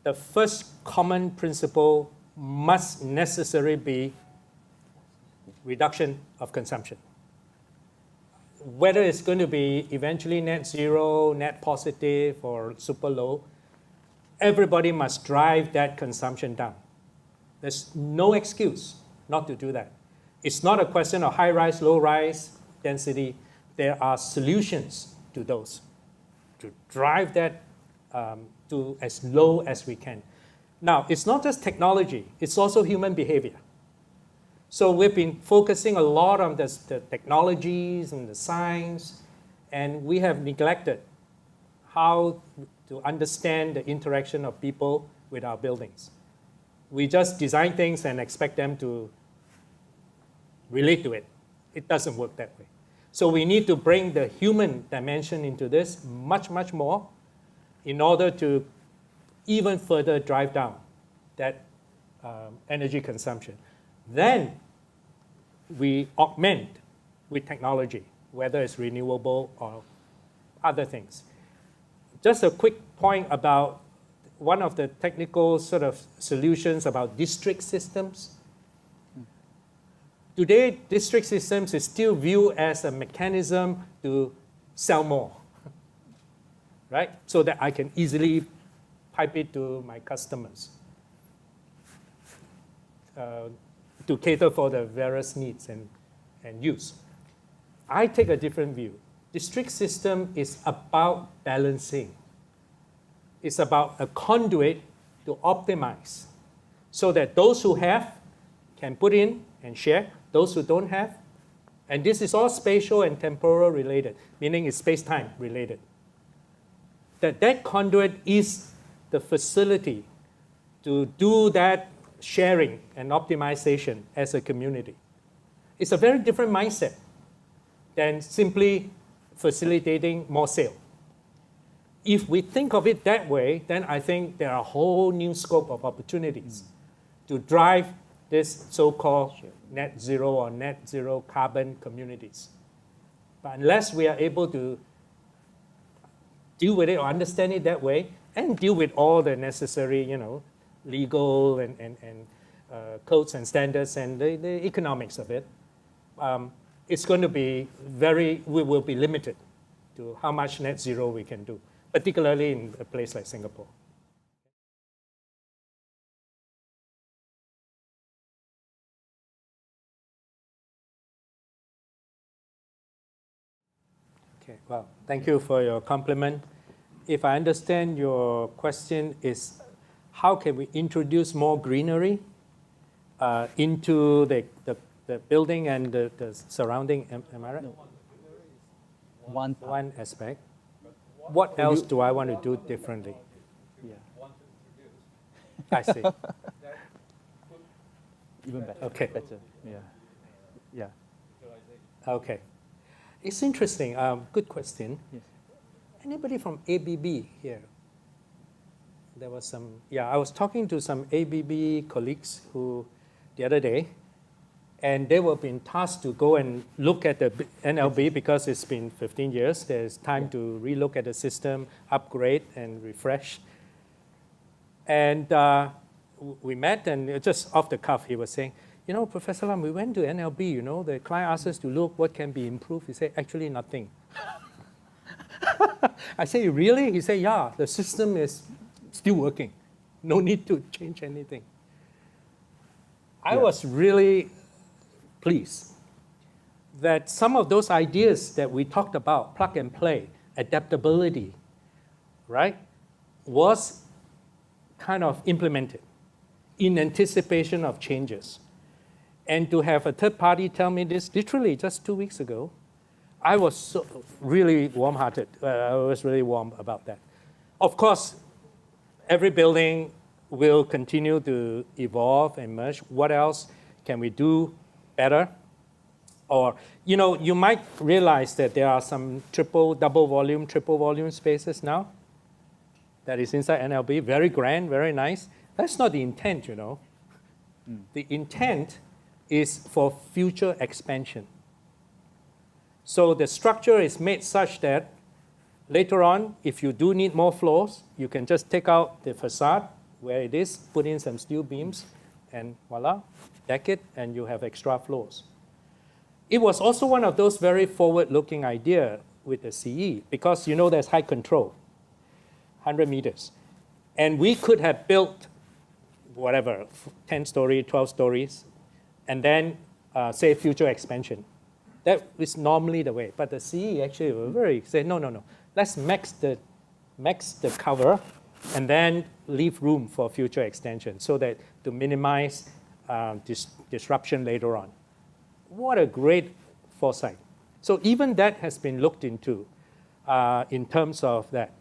the first common principle must necessarily be reduction of consumption. Whether it's going to be eventually net zero, net positive, or super low, everybody must drive that consumption down. There's no excuse not to do that. It's not a question of high rise, low rise density. There are solutions to those to drive that to as low as we can. Now, it's not just technology, it's also human behavior. So we've been focusing a lot on the technologies and the science, and we have neglected how to understand the interaction of people with our buildings. We just design things and expect them to relate to it. It doesn't work that way. So we need to bring the human dimension into this much, much more in order to even further drive down that energy consumption. Then we augment with technology, whether it's renewable or other things. Just a quick point about one of the technical sort of solutions about district systems. Today, district systems is still viewed as a mechanism to sell more, right? So that I can easily pipe it to my customers to cater for the various needs and use. I take a different view. District system is about balancing. It's about a conduit to optimize so that those who have can put in and share, those who don't have. And this is all spatial and temporal related, meaning it's space-time related. That conduit is the facility to do that sharing and optimization as a community. It's a very different mindset than simply facilitating more sale. If we think of it that way, then I think there are a whole new scope of opportunities to drive this so-called net zero or net zero carbon communities. But unless we are able to deal with it or understand it that way and deal with all the necessary, legal and codes and standards and the economics of it, it's going to be we will be limited to how much net zero we can do, particularly in a place like Singapore. Okay, well, thank you for your compliment. If I understand your question is, how can we introduce more greenery into the building and the surrounding, am I right? One aspect. what else do I want to do differently? Yeah. I see. Even better. Okay. Better. Yeah. Yeah. Okay. It's interesting. Good question. Yes. Anybody from ABB here? There was some, yeah, I was talking to some ABB colleagues who, the other day, and they were being tasked to go and look at the NLB because it's been 15 years. There's time to relook at the system, upgrade and refresh. And we met, and just off the cuff, he was saying, you know, Professor Lam, we went to NLB, you know, the client asked us to look what can be improved. He said, actually nothing. I say, really? He said, yeah, the system is still working. No need to change anything. I was really pleased that some of those ideas that we talked about, plug and play, adaptability, right, was kind of implemented in anticipation of changes. And to have a third party tell me this literally just 2 weeks ago, I was so really warm-hearted. I was really warm about that. Of course, every building will continue to evolve and merge. What else can we do better? Or, you know, you might realize that there are some triple volume spaces now that is inside NLB, very grand, very nice. That's not the intent, you know. The intent is for future expansion. So the structure is made such that later on, if you do need more floors, you can just take out the facade where it is, put in some steel beams, and voila, deck it, and you have extra floors. It was also one of those very forward-looking ideas with the CE, because you know there's height control, 100 meters. And we could have built, whatever, 10 stories, 12 stories, and then say future expansion. That is normally the way. But the CE actually were very say, no. Let's max the cover and then leave room for future extension so that to minimize disruption later on. What a great foresight. So even that has been looked into in terms of that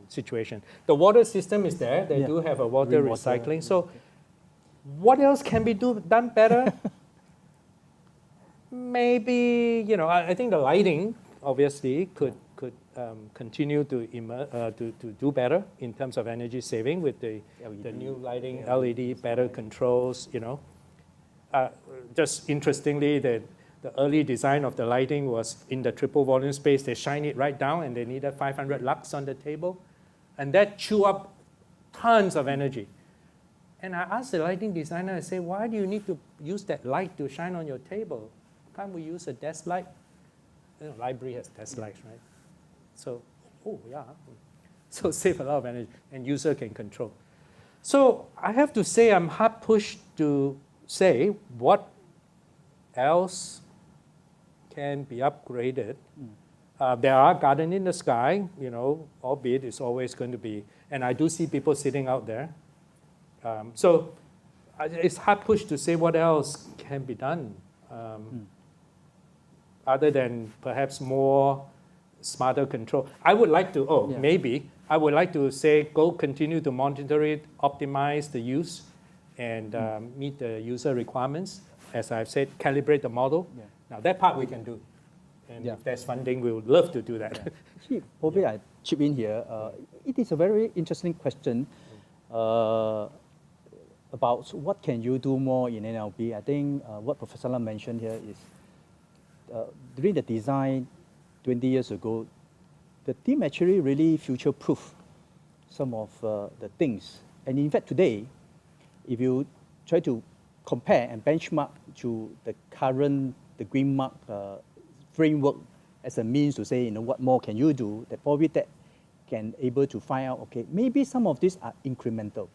situation. The water system is there. They do have a water recycling. So what else can be done better? Maybe, you know, I think the lighting obviously could continue to do better in terms of energy saving with the new lighting, LED, better controls, you know. Just interestingly, the early design of the lighting was in the triple volume space. They shine it right down, and they needed 500 lux on the table. And that chewed up tons of energy. And I asked the lighting designer, I say, why do you need to use that light to shine on your table? Can't we use a desk light? You know, library has desk lights, right? So, oh yeah. So save a lot of energy, and user can control. So I have to say I'm hard pushed to say what else can be upgraded. There are garden in the sky, you know, albeit it's always going to be, and I do see people sitting out there. So it's hard pushed to say what else can be done. Other than perhaps more smarter control. I would like to, maybe, I would like to say go continue to monitor it, optimize the use, and meet the user requirements. As I've said, calibrate the model. Now that part we can do. And if there's funding, we would love to do that. Probably I chip in here. It is a very interesting question about what can you do more in NLB. I think what Professor Lam mentioned here is during the design 20 years ago, the team actually really future-proof some of the things. And in fact, today, if you try to compare and benchmark to the current, the green mark framework as a means to say, you know, what more can you do, that probably that can able to find out, okay, maybe some of these are incremental.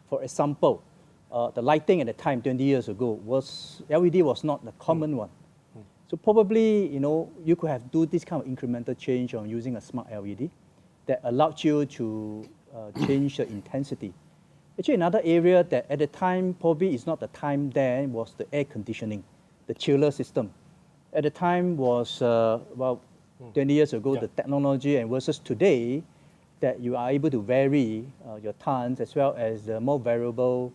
For example, the lighting at the time 20 years ago was, LED was not the common one. So probably, you know, you could have do this kind of incremental change on using a smart LED that allowed you to change the intensity. Actually, another area that at the time probably is not the time there was the air conditioning, the chiller system. At the time was, 20 years ago, the technology and versus today, that you are able to vary your tons as well as the more variable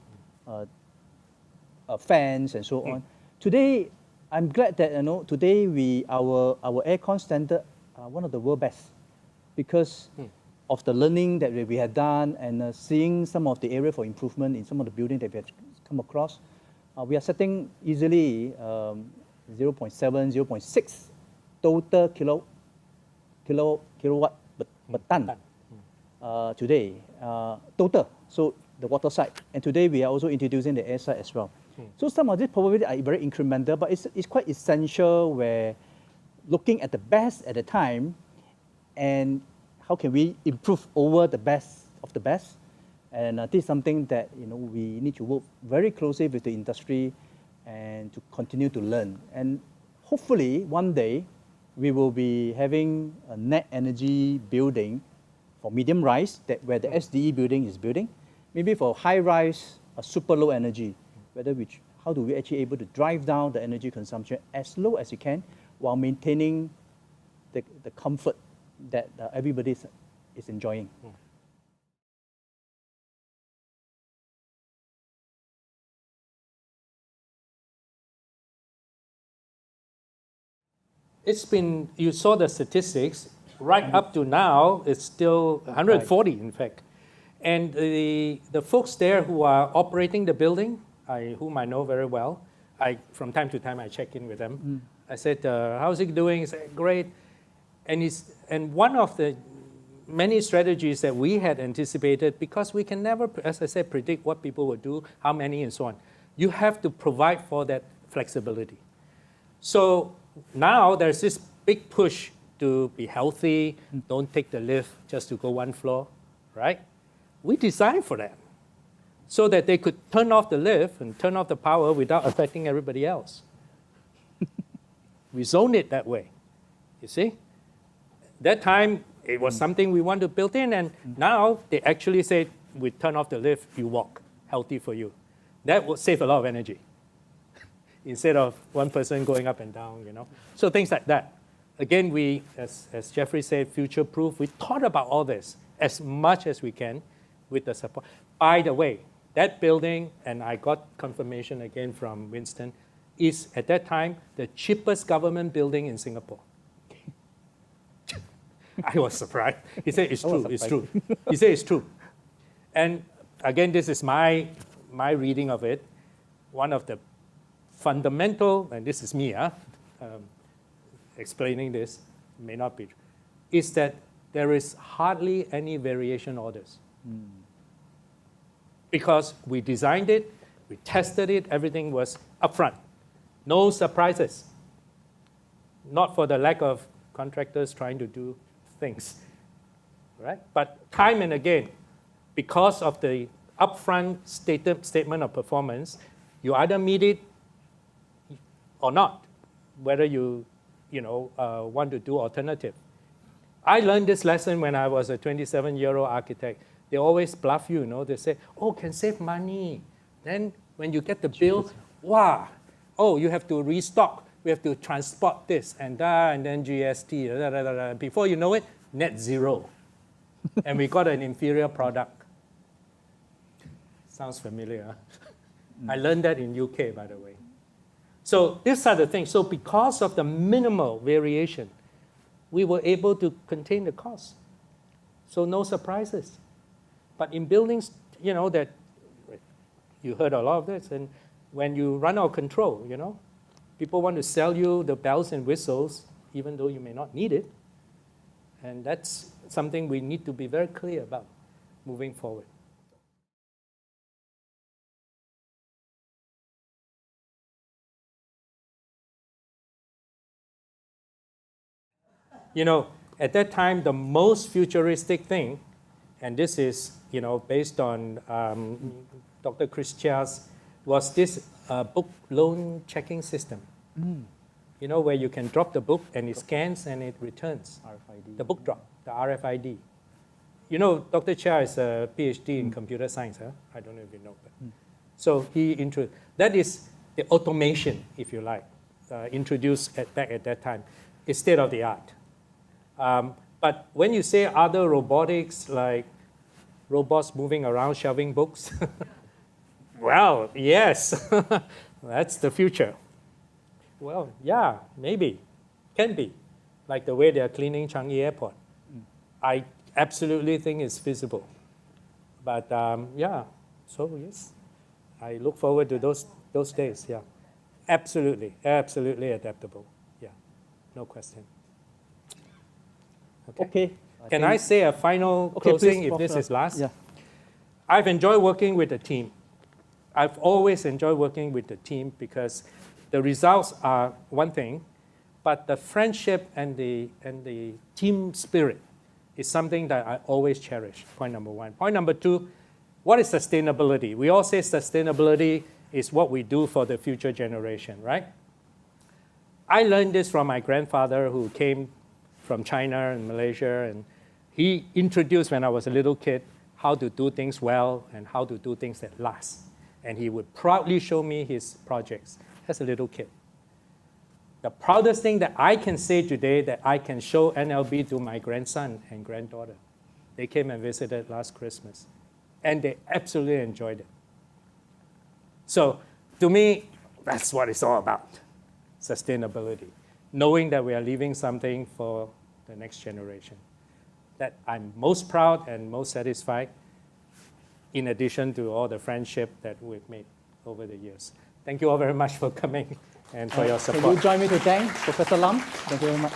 fans and so on. Today, I'm glad that today our aircon standard are one of the world best because of the learning that we have done and seeing some of the area for improvement in some of the buildings that we have come across. We are setting easily 0.7, 0.6 total kilowatt per ton today, total, so the water side. And today we are also introducing the air side as well. So some of these probably are very incremental, but it's quite essential where looking at the best at the time and how can we improve over the best of the best. And this is something that we need to work very closely with the industry and to continue to learn. And hopefully one day we will be having a net energy building for medium rise, where the SDE building is building. Maybe for high rise, a super low energy, how do we actually able to drive down the energy consumption as low as you can while maintaining the comfort that everybody is enjoying. It's been, you saw the statistics, right up to now, it's still 140 in fact. And the folks there who are operating the building, whom I know very well, from time to time I check in with them. I said, how's it doing? He said, great. And one of the many strategies that we had anticipated, because we can never, as I said, predict what people will do, how many and so on. You have to provide for that flexibility. So now there's this big push to be healthy, don't take the lift just to go one floor, right? We designed for that so that they could turn off the lift and turn off the power without affecting everybody else. We zoned it that way, you see? That time, it was something we wanted to build in, and now they actually say, we turn off the lift, you walk, healthy for you. That would save a lot of energy instead of one person going up and down, So things like that. Again, we, as Jeffrey said, future-proof. We thought about all this as much as we can with the support. By the way, that building, and I got confirmation again from Winston, is at that time the cheapest government building in Singapore. I was surprised. He said, it's true, it's true. He said, it's true. And again, this is my reading of it. One of the fundamental, and this is me explaining this, may not be true, is that there is hardly any variation orders. Because we designed it, we tested it, everything was upfront. No surprises. Not for the lack of contractors trying to do things, right? But time and again, because of the upfront statement of performance, you either meet it or not, whether you want to do alternative. I learned this lesson when I was a 27-year-old architect. They always bluff you, they say, oh, can save money. Then when you get the bill, wow, oh, you have to restock. We have to transport this and that, and then GST, Before you know it, net zero. And we got an inferior product. Sounds familiar, huh? I learned that in UK, by the way. So these are the things. So because of the minimal variation, we were able to contain the cost. So no surprises. But in buildings, that you heard a lot of this, and when you run out of control, people want to sell you the bells and whistles, even though you may not need it. And that's something we need to be very clear about moving forward. At that time, the most futuristic thing, and this is, based on Dr. Chris Chia's, was this book loan checking system. Where you can drop the book and it scans and it returns. RFID. The book drop, the RFID. Dr. Chia is a PhD in computer science. I don't know if you know that. So that is the automation, if you like, introduced back at that time. It's state of the art. But when you say other robotics, like robots moving around shelving books, well, yes, that's the future. Well, yeah, maybe, can be, like the way they are cleaning Changi Airport. I absolutely think it's feasible. But yeah, so yes, I look forward to those days, yeah. Absolutely, absolutely adaptable, yeah, no question. Okay. Can I say a final closing if this is last? Yeah. I've enjoyed working with the team. I've always enjoyed working with the team because the results are one thing, but the friendship and the team spirit is something that I always cherish, point number one. Point number two, what is sustainability? We all say sustainability is what we do for the future generation, right? I learned this from my grandfather who came from China and Malaysia, and he introduced when I was a little kid how to do things well and how to do things that last. And he would proudly show me his projects as a little kid. The proudest thing that I can say today that I can show NLB to my grandson and granddaughter. They came and visited last Christmas, and they absolutely enjoyed it. So to me, that's what it's all about, sustainability, knowing that we are leaving something for the next generation. That I'm most proud and most satisfied, in addition to all the friendship that we've made over the years. Thank you all very much for coming and for your support. Can you join me to thank Professor Lam? Thank you very much.